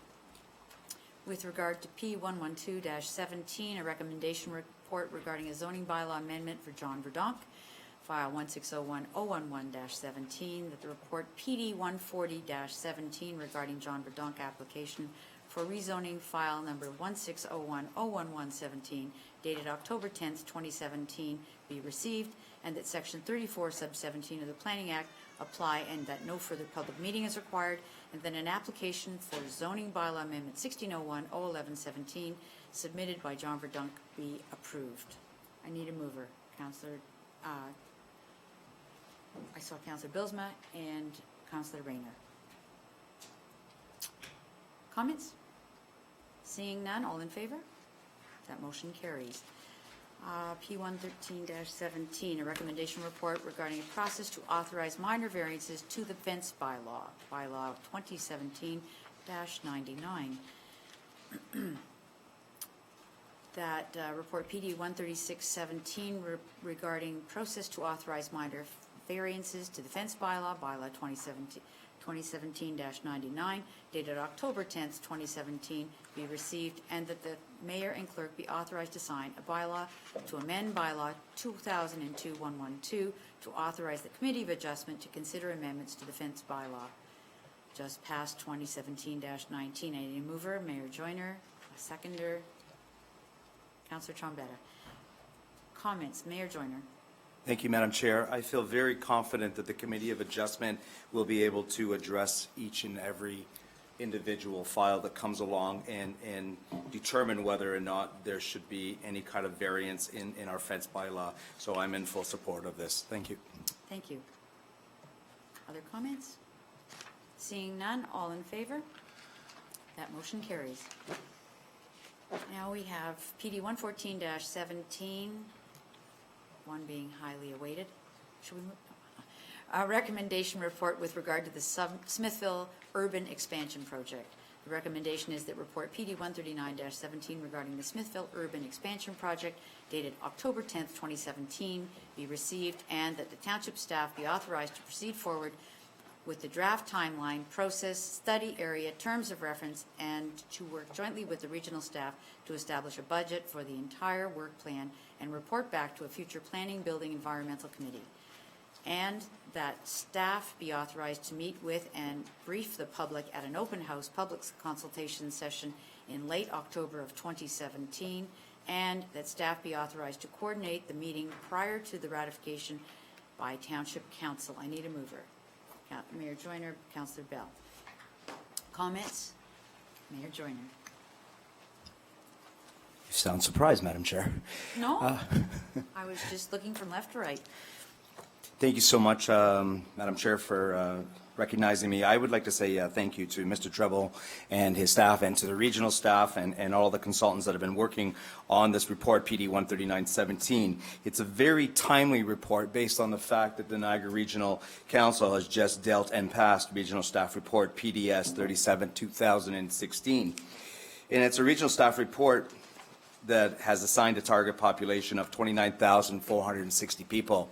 With regard to P112-17, a recommendation report regarding a zoning bylaw amendment for John Verdonk, file 1601-011-17, that the report PD 140-17 regarding John Verdonk application for rezoning file number 1601-01117 dated October 10th, 2017 be received, and that Section 34, Sub 17 of the Planning Act apply, and that no further public meeting is required, and then an application for zoning bylaw amendment 1601-01117 submitted by John Verdunk be approved. I need a mover. Councillor, I saw Councillor Bilsma and Councillor Rayner. Comments? Seeing none, all in favor? That motion carries. P113-17, a recommendation report regarding a process to authorize minor variances to the fence bylaw, bylaw 2017-99. That report PD 136-17 regarding process to authorize minor variances to the fence bylaw, bylaw 2017-99, dated October 10th, 2017, be received, and that the mayor and clerk be authorized to sign a bylaw to amend bylaw 2002-112 to authorize the Committee of Adjustment to consider amendments to the fence bylaw. Just passed 2017-19. I need a mover, Mayor Joyner, a seconder, Councillor Trombetta. Comments, Mayor Joyner. Thank you, Madam Chair. I feel very confident that the Committee of Adjustment will be able to address each and every individual file that comes along and determine whether or not there should be any kind of variance in our fence bylaw. So I'm in full support of this. Thank you. Thank you. Other comments? Seeing none, all in favor? That motion carries. Now we have PD 114-17, one being highly awaited. Should we move? A recommendation report with regard to the Smithville Urban Expansion Project. The recommendation is that report PD 139-17 regarding the Smithville Urban Expansion Project dated October 10th, 2017 be received, and that the township staff be authorized to proceed forward with the draft timeline, process, study area, terms of reference, and to work jointly with the regional staff to establish a budget for the entire work plan and report back to a future Planning, Building, Environmental Committee. And that staff be authorized to meet with and brief the public at an open house public consultation session in late October of 2017, and that staff be authorized to coordinate the meeting prior to the ratification by Township Council. I need a mover. Mayor Joyner, Councillor Bell. Comments? Mayor Joyner. You sound surprised, Madam Chair. No, I was just looking from left to right. Thank you so much, Madam Chair, for recognizing me. I would like to say thank you to Mr. Treble and his staff, and to the regional staff and all the consultants that have been working on this report, PD 139-17. It's a very timely report based on the fact that the Niagara Regional Council has just dealt and passed Regional Staff Report PDS 37-2016. And it's a regional staff report that has assigned a target population of 29,460 people.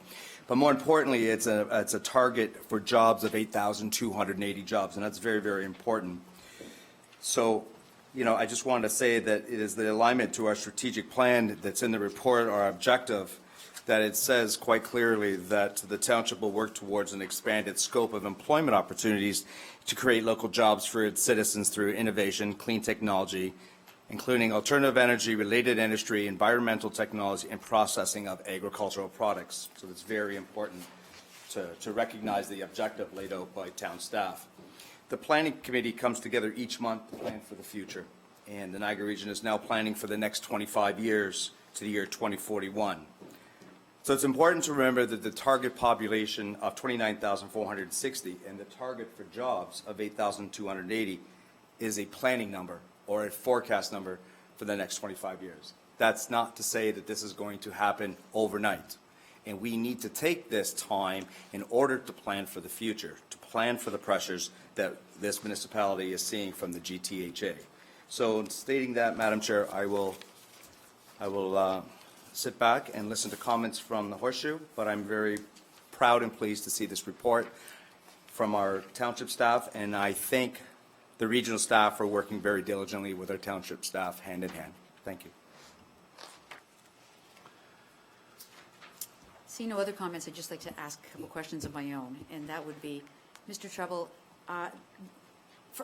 But more importantly, it's a target for jobs of 8,280 jobs, and that's very, very important. So, you know, I just wanted to say that it is the alignment to our strategic plan that's in the report, our objective, that it says quite clearly that the township will work towards an expanded scope of employment opportunities to create local jobs for its citizens through innovation, clean technology, including alternative energy, related industry, environmental technology, and processing of agricultural products. So it's very important to recognize the objective laid out by town staff. The planning committee comes together each month to plan for the future, and the Niagara region is now planning for the next 25 years to the year 2041. So it's important to remember that the target population of 29,460 and the target for jobs of 8,280 is a planning number, or a forecast number for the next 25 years. That's not to say that this is going to happen overnight. And we need to take this time in order to plan for the future, to plan for the pressures that this municipality is seeing from the GTHA. So in stating that, Madam Chair, I will sit back and listen to comments from the Horseshoe, but I'm very proud and pleased to see this report from our township staff, and I thank the regional staff are working very diligently with our township staff hand in hand. Thank you. See no other comments. I'd just like to ask a couple questions of my own, and that would be, Mr. Treble,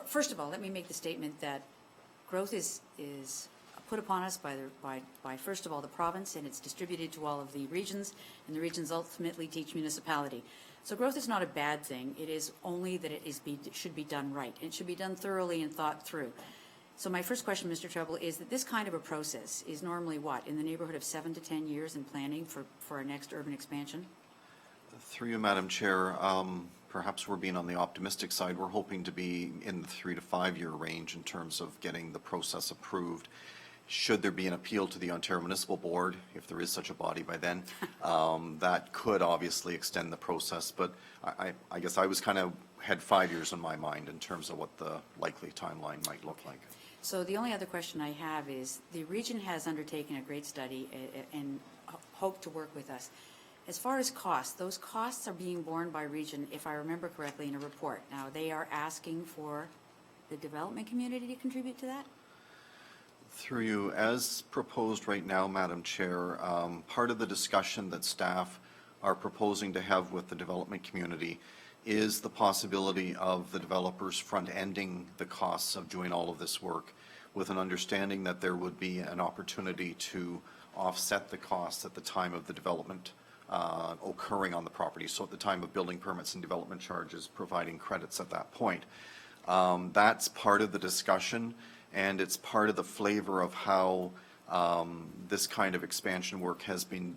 first of all, let me make the statement that growth is put upon us by first of all, the province, and it's distributed to all of the regions, and the regions ultimately to each municipality. So growth is not a bad thing. It is only that it should be done right. It should be done thoroughly and thought through. So my first question, Mr. Treble, is that this kind of a process is normally what, in the neighborhood of 7 to 10 years in planning for our next urban expansion? Through you, Madam Chair, perhaps we're being on the optimistic side. We're hoping to be in the 3 to 5 year range in terms of getting the process approved. Should there be an appeal to the Ontario Municipal Board, if there is such a body by then, that could obviously extend the process. But I guess I was had 5 years in my mind in terms of what the likely timeline might look like. So the only other question I have is, the region has undertaken a great study and hope to work with us. As far as costs, those costs are being borne by region, if I remember correctly, in a report. Now, they are asking for the development community to contribute to that? Through you, as proposed right now, Madam Chair, part of the discussion that staff are proposing to have with the development community is the possibility of the developers front-ending the costs of doing all of this work, with an understanding that there would be an opportunity to offset the costs at the time of the development occurring on the property. So at the time of building permits and development charges, providing credits at that point. That's part of the discussion, and it's part of the flavor of how this kind of expansion work has been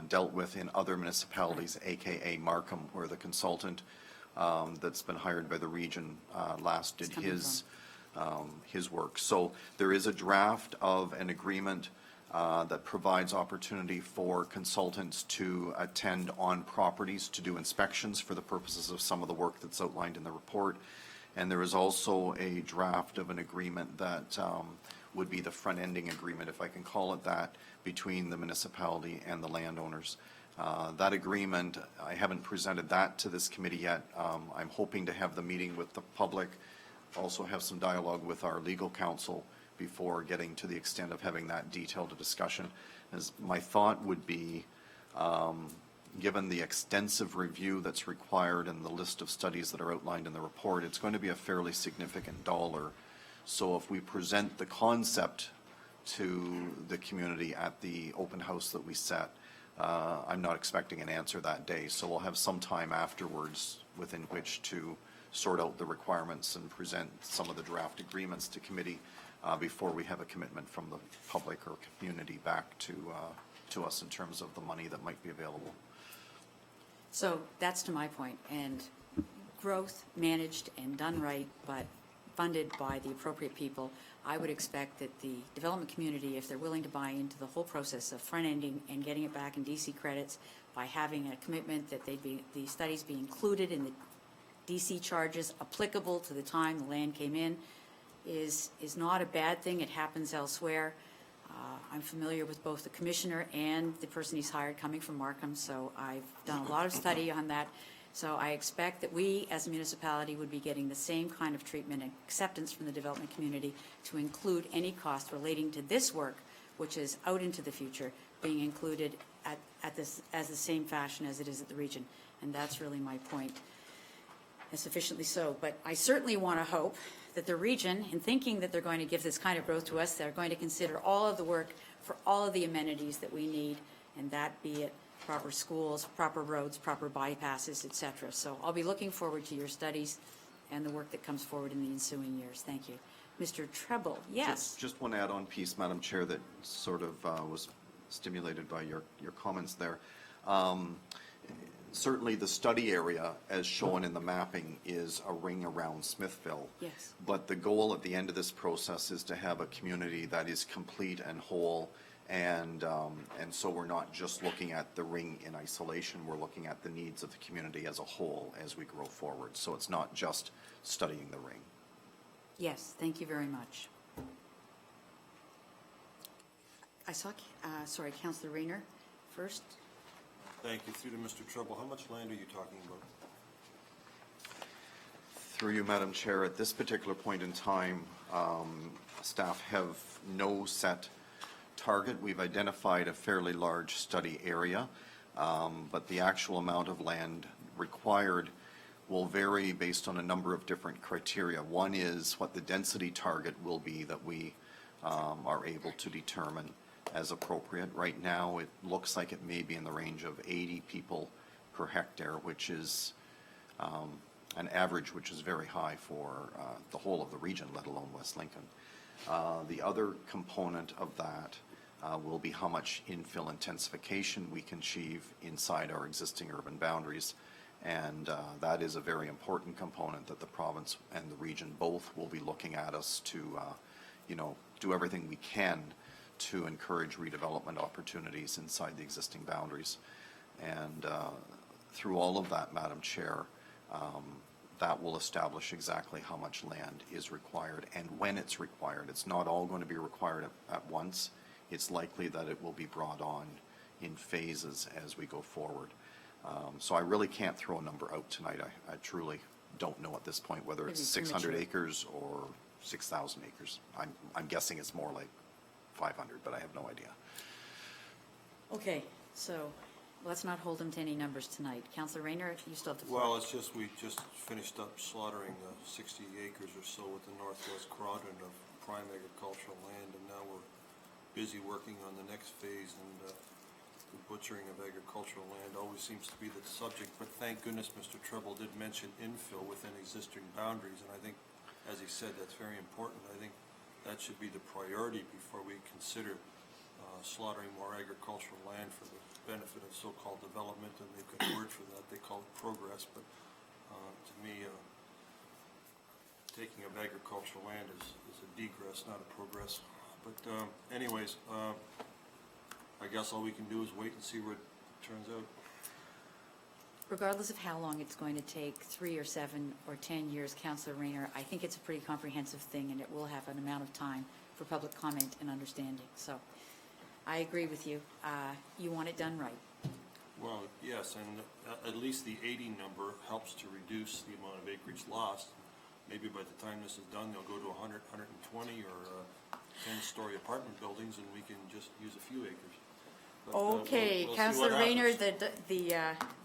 dealt with in other municipalities, AKA Markham, where the consultant that's been hired by the region last did his work. So there is a draft of an agreement that provides opportunity for consultants to attend on properties to do inspections for the purposes of some of the work that's outlined in the report. And there is also a draft of an agreement that would be the front-ending agreement, if I can call it that, between the municipality and the landowners. That agreement, I haven't presented that to this committee yet. I'm hoping to have the meeting with the public, also have some dialogue with our legal counsel before getting to the extent of having that detailed discussion. As my thought would be, given the extensive review that's required and the list of studies that are outlined in the report, it's going to be a fairly significant dollar. So if we present the concept to the community at the open house that we set, I'm not expecting an answer that day. So we'll have some time afterwards within which to sort out the requirements and present some of the draft agreements to committee before we have a commitment from the public or community back to us in terms of the money that might be available. So that's to my point, and growth managed and done right, but funded by the appropriate people. I would expect that the development community, if they're willing to buy into the whole process of front-ending and getting it back in DC credits by having a commitment that the studies be included in the DC charges applicable to the time the land came in, is not a bad thing. It happens elsewhere. I'm familiar with both the commissioner and the person he's hired coming from Markham, so I've done a lot of study on that. So I expect that we, as a municipality, would be getting the same kind of treatment and acceptance from the development community to include any cost relating to this work, which is out into the future, being included at this as the same fashion as it is at the region. And that's really my point, and sufficiently so. But I certainly want to hope that the region, in thinking that they're going to give this kind of growth to us, they're going to consider all of the work for all of the amenities that we need, and that be it proper schools, proper roads, proper bypasses, et cetera. So I'll be looking forward to your studies and the work that comes forward in the ensuing years. Thank you. Mr. Treble, yes. Just one add-on piece, Madam Chair, that sort of was stimulated by your comments there. Certainly the study area, as shown in the mapping, is a ring around Smithville. Yes. But the goal at the end of this process is to have a community that is complete and whole, and so we're not just looking at the ring in isolation, we're looking at the needs of the community as a whole as we grow forward. So it's not just studying the ring. Yes, thank you very much. I saw, sorry, Councillor Rayner first. Thank you. Through to Mr. Treble, how much land are you talking about? Through you, Madam Chair, at this particular point in time, staff have no set target. We've identified a fairly large study area, but the actual amount of land required will vary based on a number of different criteria. One is what the density target will be that we are able to determine as appropriate. Right now, it looks like it may be in the range of 80 people per hectare, which is an average which is very high for the whole of the region, let alone West Lincoln. The other component of that will be how much infill intensification we can achieve inside our existing urban boundaries. And that is a very important component that the province and the region both will be looking at us to, do everything we can to encourage redevelopment opportunities inside the existing boundaries. And through all of that, Madam Chair, that will establish exactly how much land is required and when it's required. It's not all going to be required at once. It's likely that it will be brought on in phases as we go forward. So I really can't throw a number out tonight. I truly don't know at this point whether it's Maybe 600 premature. acres or 6,000 acres. I'm guessing it's more like 500, but I have no idea. Okay, so let's not hold him to any numbers tonight. Councillor Rayner, you still have the floor. Well, it's just, we just finished up slaughtering 60 acres or so with the northwest quadrant of prime agricultural land, and now we're busy working on the next phase, and the butchering of agricultural land always seems to be the subject, but thank goodness Mr. Treble did mention infill within existing boundaries, and I think, as he said, that's very important. I think that should be the priority before we consider slaughtering more agricultural land for the benefit of so-called development, and they've got a word for that, they call it progress, but to me, taking of agricultural land is a degress, not a progress. But anyways, I guess all we can do is wait and see what turns out. Regardless of how long it's going to take, 3 or 7 or 10 years, Councillor Rayner, I think it's a pretty comprehensive thing, and it will have an amount of time for public comment and understanding. So I agree with you. You want it done right. Well, yes, and at least the 80 number helps to reduce the amount of acreage lost. Maybe by the time this is done, they'll go to 100, 120, or 10-story apartment buildings, and we can just use a few acres. But, Okay, we'll see Councillor what Rayner, happens. the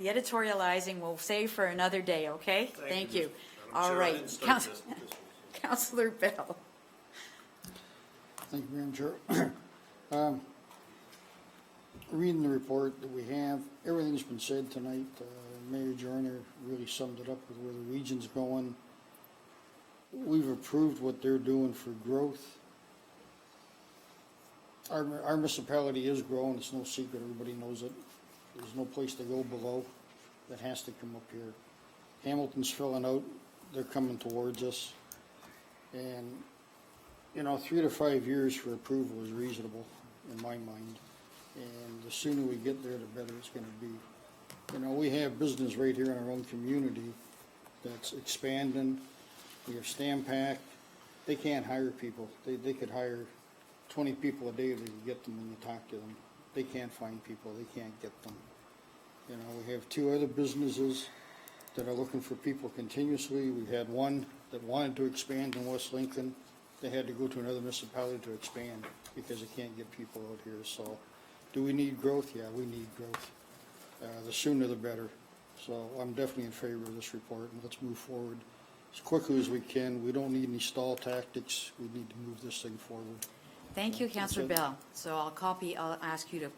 editorializing we'll save for another day, okay? Thank you. Madam All Chair, I right. didn't start this, but this was- Councillor Bell. Thank you, Madam Chair. Reading the report that we have, everything's been said tonight. Mayor Joyner really summed it up with where the region's going. We've approved what they're doing for growth. Our municipality is growing, it's no secret, everybody knows it. There's no place to go below, that has to come up here. Hamilton's filling out, they're coming towards us. And, 3 to 5 years for approval is reasonable, in my mind. And the sooner we get there, the better it's gonna be. We have business right here in our own community that's expanding. We have Stampak, they can't hire people. They could hire 20 people a day to get them when you talk to them. They can't find people, they can't get them. We have 2 other businesses that are looking for people continuously. We had one that wanted to expand in West Lincoln. They had to go to another municipality to expand because they can't get people out here. So do we need growth? Yeah, we need growth. The sooner the better. So I'm definitely in favor of this report, and let's move forward as quickly as we can. We don't need any stall tactics. We need to move this thing forward. Thank you, Councillor That's it. Bell. So I'll ask you to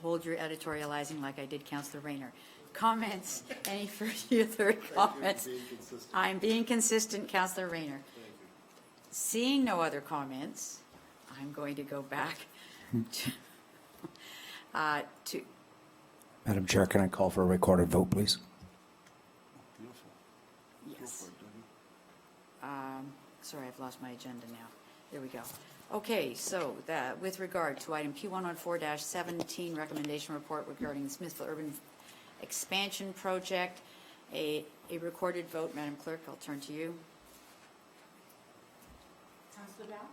hold your editorializing like I did Councillor Rayner. Comments? Any further comments? I'm being consistent, Councillor Rayner. Seeing no other comments, I'm going to go back to Madam Chair, can I call for a recorded vote, please? Beautiful. Go yes. for it, Debbie. Sorry, I've lost my agenda now. There we go. Okay, so with regard to item P114-17, recommendation report regarding the Smithville Urban Expansion Project, a recorded vote, Madam Clerk, I'll turn to you. Councillor Bell?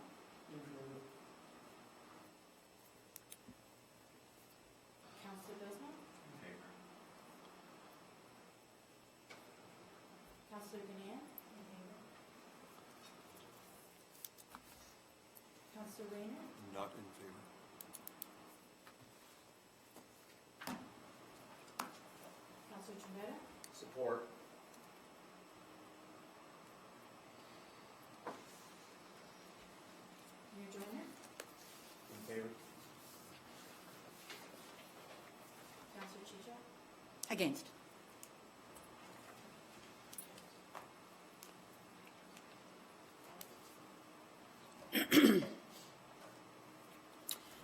Councillor Bismarck? In favor. Councillor Ganea? In favor. Councillor Rayner? Not in favor. Councillor Tremetta? Support. Against?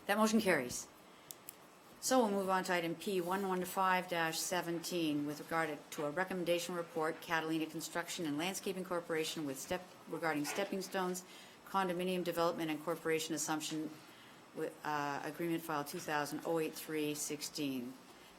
That motion carries. So we'll move on to item P 115-17 with regard to a recommendation report, Catalina Construction and Landscaping Corporation regarding stepping stones, condominium development and corporation assumption with, agreement file 2000-083-16.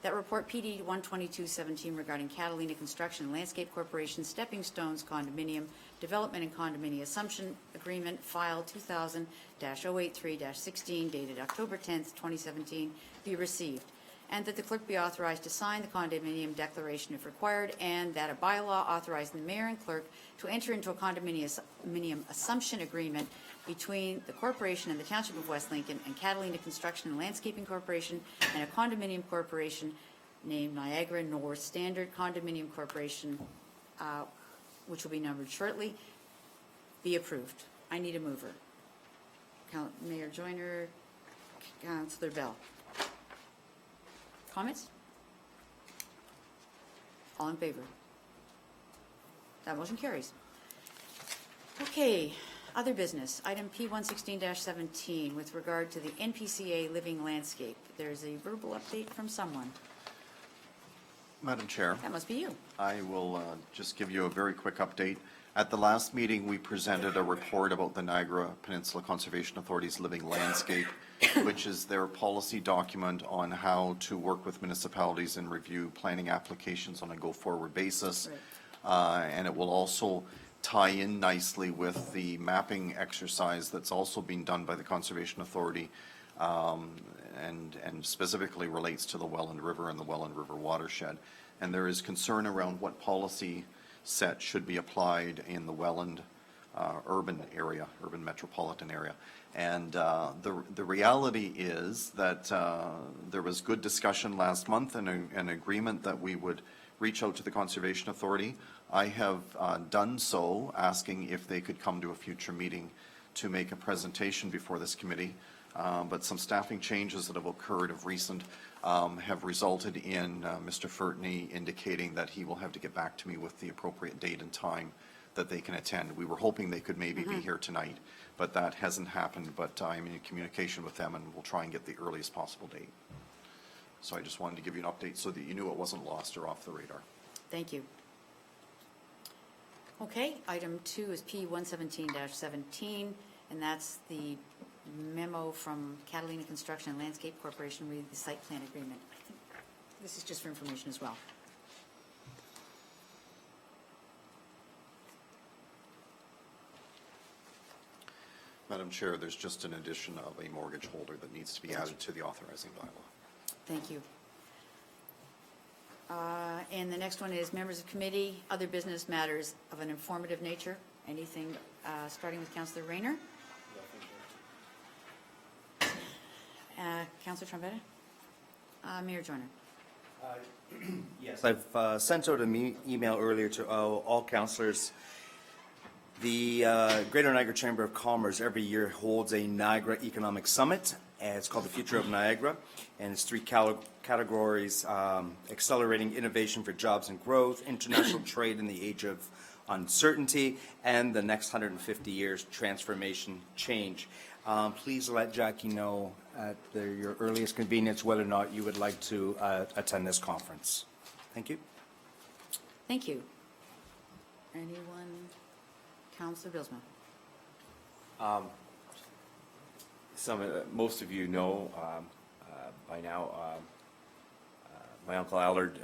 That report, PD 122-17 regarding Catalina Construction and Landscape Corporation, stepping stones, condominium development and condominium assumption agreement file 2000-083-16 dated October 10th, 2017, be received, and that the clerk be authorized to sign the condominium declaration if required, and that a bylaw authorizing the mayor and clerk to enter into a condominium assumption agreement between the corporation and the Township of West Lincoln and Catalina Construction and Landscaping Corporation and a condominium corporation named Niagara North Standard Condominium Corporation, which will be numbered shortly, be approved. I need a mover. Mayor Joyner, Councillor Bell. Comments? All in favor? That motion carries. Okay, other business. Item P 116-17 with regard to the NPCA Living Landscape. There's a verbal update from someone. Madam Chair. That must be you. I will just give you a very quick update. At the last meeting, we presented a report about the Niagara Peninsula Conservation Authority's Living Landscape, which is their policy document on how to work with municipalities and review planning applications on a go-forward basis. Right. And it will also tie in nicely with the mapping exercise that's also being done by the Conservation Authority, and specifically relates to the Welland River and the Welland River watershed. And there is concern around what policy set should be applied in the Welland urban area, urban metropolitan area. And the reality is that there was good discussion last month and an agreement that we would reach out to the Conservation Authority. I have done so, asking if they could come to a future meeting to make a presentation before this committee. But some staffing changes that have occurred of recent have resulted in Mr. Fertney indicating that he will have to get back to me with the appropriate date and time that they can attend. We were hoping they could maybe be here tonight, but that hasn't happened. But I'm in communication with them, and we'll try and get the earliest possible date. So I just wanted to give you an update so that you knew it wasn't lost or off the radar. Thank you. Okay, item 2 is P 117-17, and that's the memo from Catalina Construction and Landscape Corporation with the site plan agreement. I think this is just for information as well. Madam Chair, there's just an addition of a mortgage holder that needs to be added to the authorizing bylaw. Thank you. And the next one is members of committee, other business matters of an informative nature. Anything, starting with Councillor Rayner? Councillor Trombetta? Mayor Joyner? Yes, I've sent out an email earlier to all councillors. The Greater Niagara Chamber of Commerce every year holds a Niagara Economic Summit. And it's called the Future of Niagara, and it's 3 categories: accelerating innovation for jobs and growth, international trade in the age of uncertainty, and the next 150 years transformation change. Please let Jackie know at your earliest convenience whether or not you would like to attend this conference. Thank you. Thank you. Anyone? Councillor Bilsma? Most of you know by now, my uncle Allard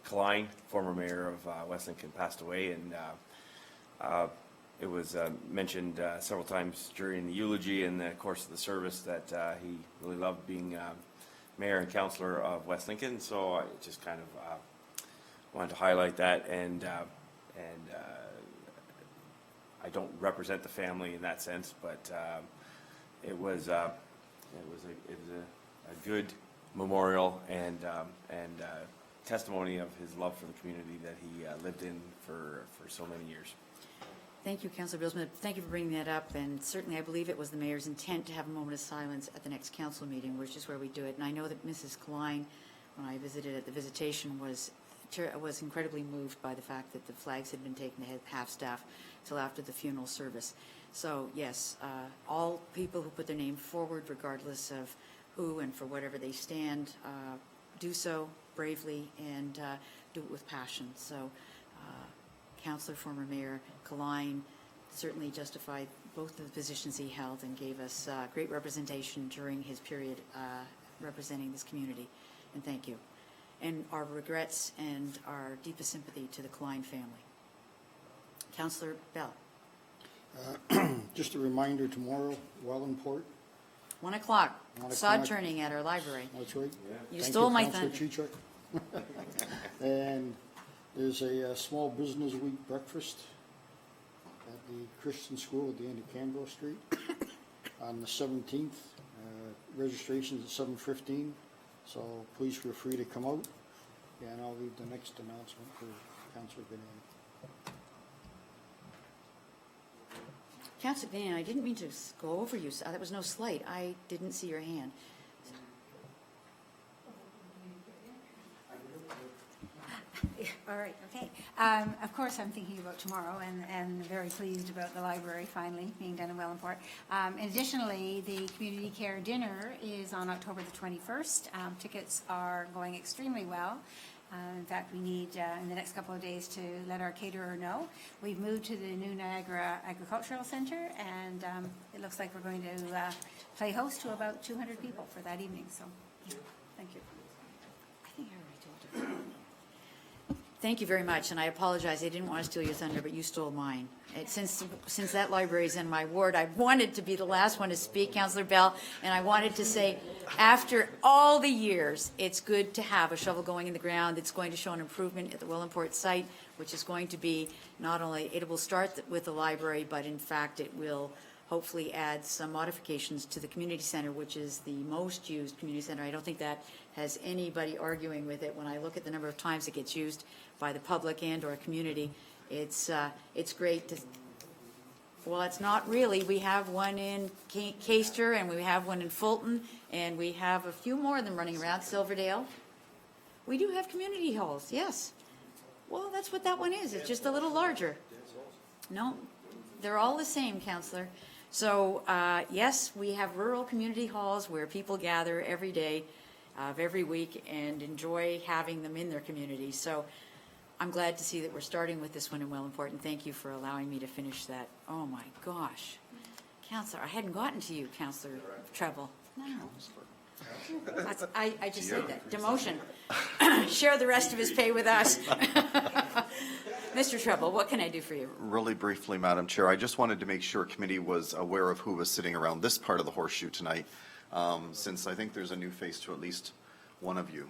Klein, former mayor of West Lincoln, passed away, and it was mentioned several times during the eulogy and the course of the service that he really loved being mayor and councillor of West Lincoln. So I just kind of wanted to highlight that, and I don't represent the family in that sense, but it was a good memorial and testimony of his love for the community that he lived in for so many years. Thank you, Councillor Bilsma. Thank you for bringing that up, and certainly I believe it was the mayor's intent to have a moment of silence at the next council meeting, which is where we do it. And I know that Mrs. Klein when I visited at the visitation, was incredibly moved by the fact that the flags had been taken to half-staff till after the funeral service. So, yes, all people who put their name forward, regardless of who and for whatever they stand, do so bravely and do it with passion. So, Councillor, former Mayor Kaline certainly justified both of the positions he held and gave us great representation during his period representing this community. And thank you. And our regrets and our deepest sympathy to the Kaline family. Councillor Bell. Just a reminder, tomorrow, Wellingport. 1 o'clock, 1 sod o'clock. turning at our library. That's right. You Thank stole my Councillor thunder. Chichuk. And there's a small business week breakfast at the Christian School at the end of Canberra Street on the 17th. Registration's at 7:15, so please feel free to come out. And I'll leave the next announcement for Councillor Benin. Councillor Van, I didn't mean to go over you. That was no slight. I didn't see your hand. All right, okay. Of course, I'm thinking about tomorrow and very pleased about the library finally being done in Wellingport. Additionally, the community care dinner is on October the 21st. Tickets are going extremely well. In fact, we need in the next couple of days to let our caterer know. We've moved to the new Niagara Agricultural Center, and it looks like we're going to play host to about 200 people for that evening. So, yeah, thank you. I think I already told you. Thank you very much, and I apologize. I didn't want to steal your thunder, but you stole mine. Since that library is in my ward, I wanted to be the last one to speak, Councillor Bell, and I wanted to say, after all the years, it's good to have a shovel going in the ground. It's going to show an improvement at the Wellingport site, which is going to be not only, it will start with the library, but in fact, it will hopefully add some modifications to the community center, which is the most used community center. I don't think that has anybody arguing with it. When I look at the number of times it gets used by the public and or community, it's great to, well, it's not really. We have one in Caister, and we have one in Fulton, and we have a few more of them running around Silverdale. We do have community halls, yes. Well, that's what that one is. It's just a little larger. No, they're all the same, Councillor. So, yes, we have rural community halls where people gather every day of every week and enjoy having them in their community. So I'm glad to see that we're starting with this one in Wellingport, and thank you for allowing me to finish that. Oh, my gosh. Councillor, I hadn't gotten to you, Councillor Treble. No. I just said that. Demotion. Share the rest of his pay with us. Mr. Treble, what can I do for you? Really briefly, Madam Chair, I just wanted to make sure committee was aware of who was sitting around this part of the horseshoe tonight, since I think there's a new face to at least one of you.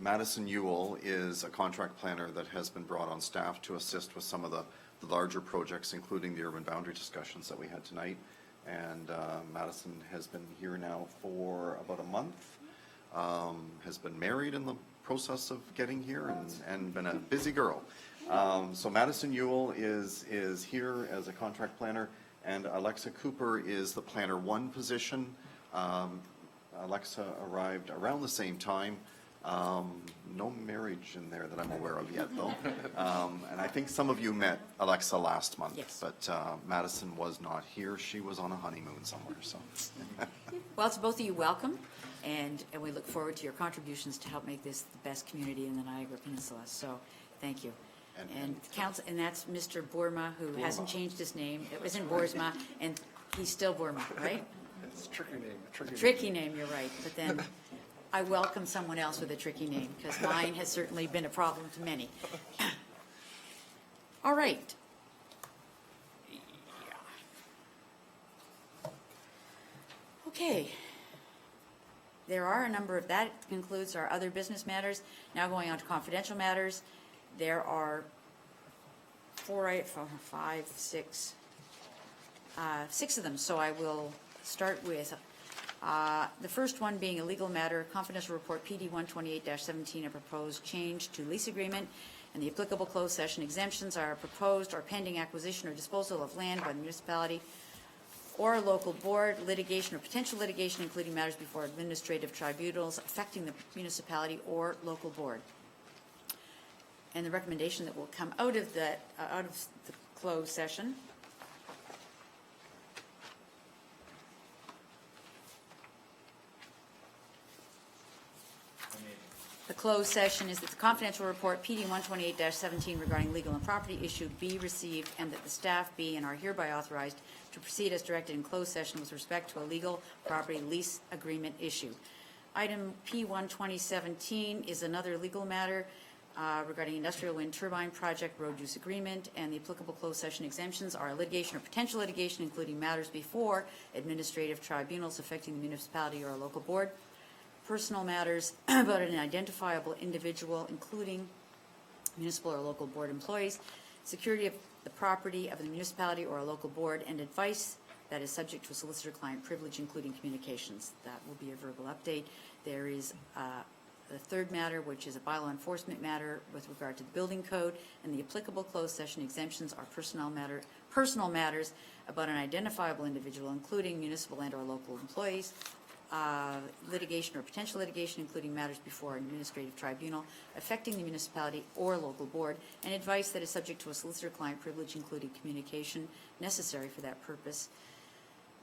Madison Ewell is a contract planner that has been brought on staff to assist with some of the larger projects, including the urban boundary discussions that we had tonight. And Madison has been here now for about a month, has been married in the process of getting here and been a busy girl. So Madison Ewell is here as a contract planner, and Alexa Cooper is the planner one position. Alexa arrived around the same time. No marriage in there that I'm aware of yet, though. And I think some of you met Alexa last month. Yes. But Madison was not here. She was on a honeymoon somewhere, so. Well, to both of you, welcome, and we look forward to your contributions to help make this the best community in the Niagara Peninsula. So, thank you. And council, and that's Mr. Boerma, who hasn't changed his name. It was in Boersma, and he's still Boerma, right? It's a tricky name. Tricky name, you're right. But then I welcome someone else with a tricky name, because mine has certainly been a problem to many. All right. Okay. There are a number of, that concludes our other business matters. Now going on to confidential matters. There are six of them. So I will start with the first one being a legal matter, confidential report PD 128-17, a proposed change to lease agreement, and the applicable closed session exemptions are proposed or pending acquisition or disposal of land by the municipality or a local board, litigation or potential litigation, including matters before administrative tribunals affecting the municipality or local board. And the recommendation that will come out of the closed session The closed session is that the confidential report PD 128-17 regarding legal and property issue be received, and that the staff be and are hereby authorized to proceed as directed in closed session with respect to a legal property lease agreement issue. Item P1 2017 is another legal matter regarding industrial wind turbine project road use agreement, and the applicable closed session exemptions are litigation or potential litigation, including matters before administrative tribunals affecting the municipality or a local board, personal matters about an identifiable individual, including municipal or local board employees, security of the property of the municipality or a local board, and advice that is subject to a solicitor-client privilege, including communications. That will be a verbal update. There is the third matter, which is a bylaw enforcement matter with regard to the building code, and the applicable closed session exemptions are personal matters about an identifiable individual, including municipal and or local employees, litigation or potential litigation, including matters before an administrative tribunal affecting the municipality or local board, and advice that is subject to a solicitor-client privilege, including communication necessary for that purpose.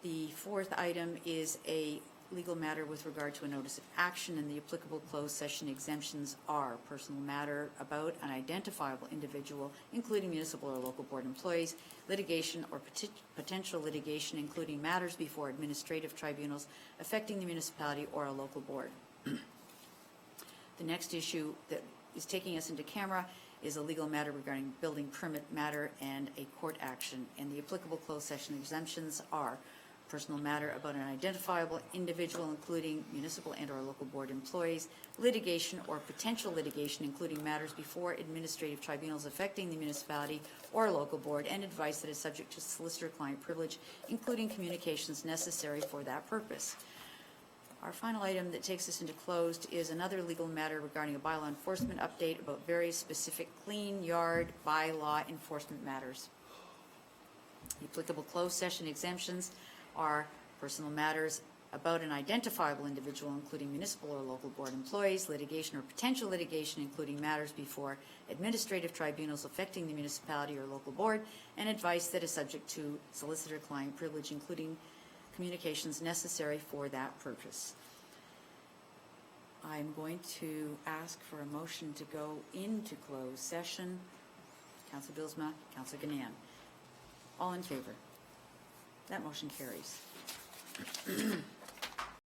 The fourth item is a legal matter with regard to a notice of action, and the applicable closed session exemptions are personal matter about an identifiable individual, including municipal or local board employees, litigation or potential litigation, including matters before administrative tribunals affecting the municipality or a local board. The next issue that is taking us into camera is a legal matter regarding building permit matter and a court action, and the applicable closed session exemptions are personal matter about an identifiable individual, including municipal and or local board employees, litigation or potential litigation, including matters before administrative tribunals affecting the municipality or local board, and advice that is subject to solicitor-client privilege, including communications necessary for that purpose. Our final item that takes us into closed is another legal matter regarding a bylaw enforcement update about very specific clean yard bylaw enforcement matters. The applicable closed session exemptions are personal matters about an identifiable individual, including municipal or local board employees, litigation or potential litigation, including matters before administrative tribunals affecting the municipality or local board, and advice that is subject to solicitor-client privilege, including communications necessary for that purpose. I'm going to ask for a motion to go into closed session. Councillor Bilsma, Councillor Ganam. All in favor? That motion carries.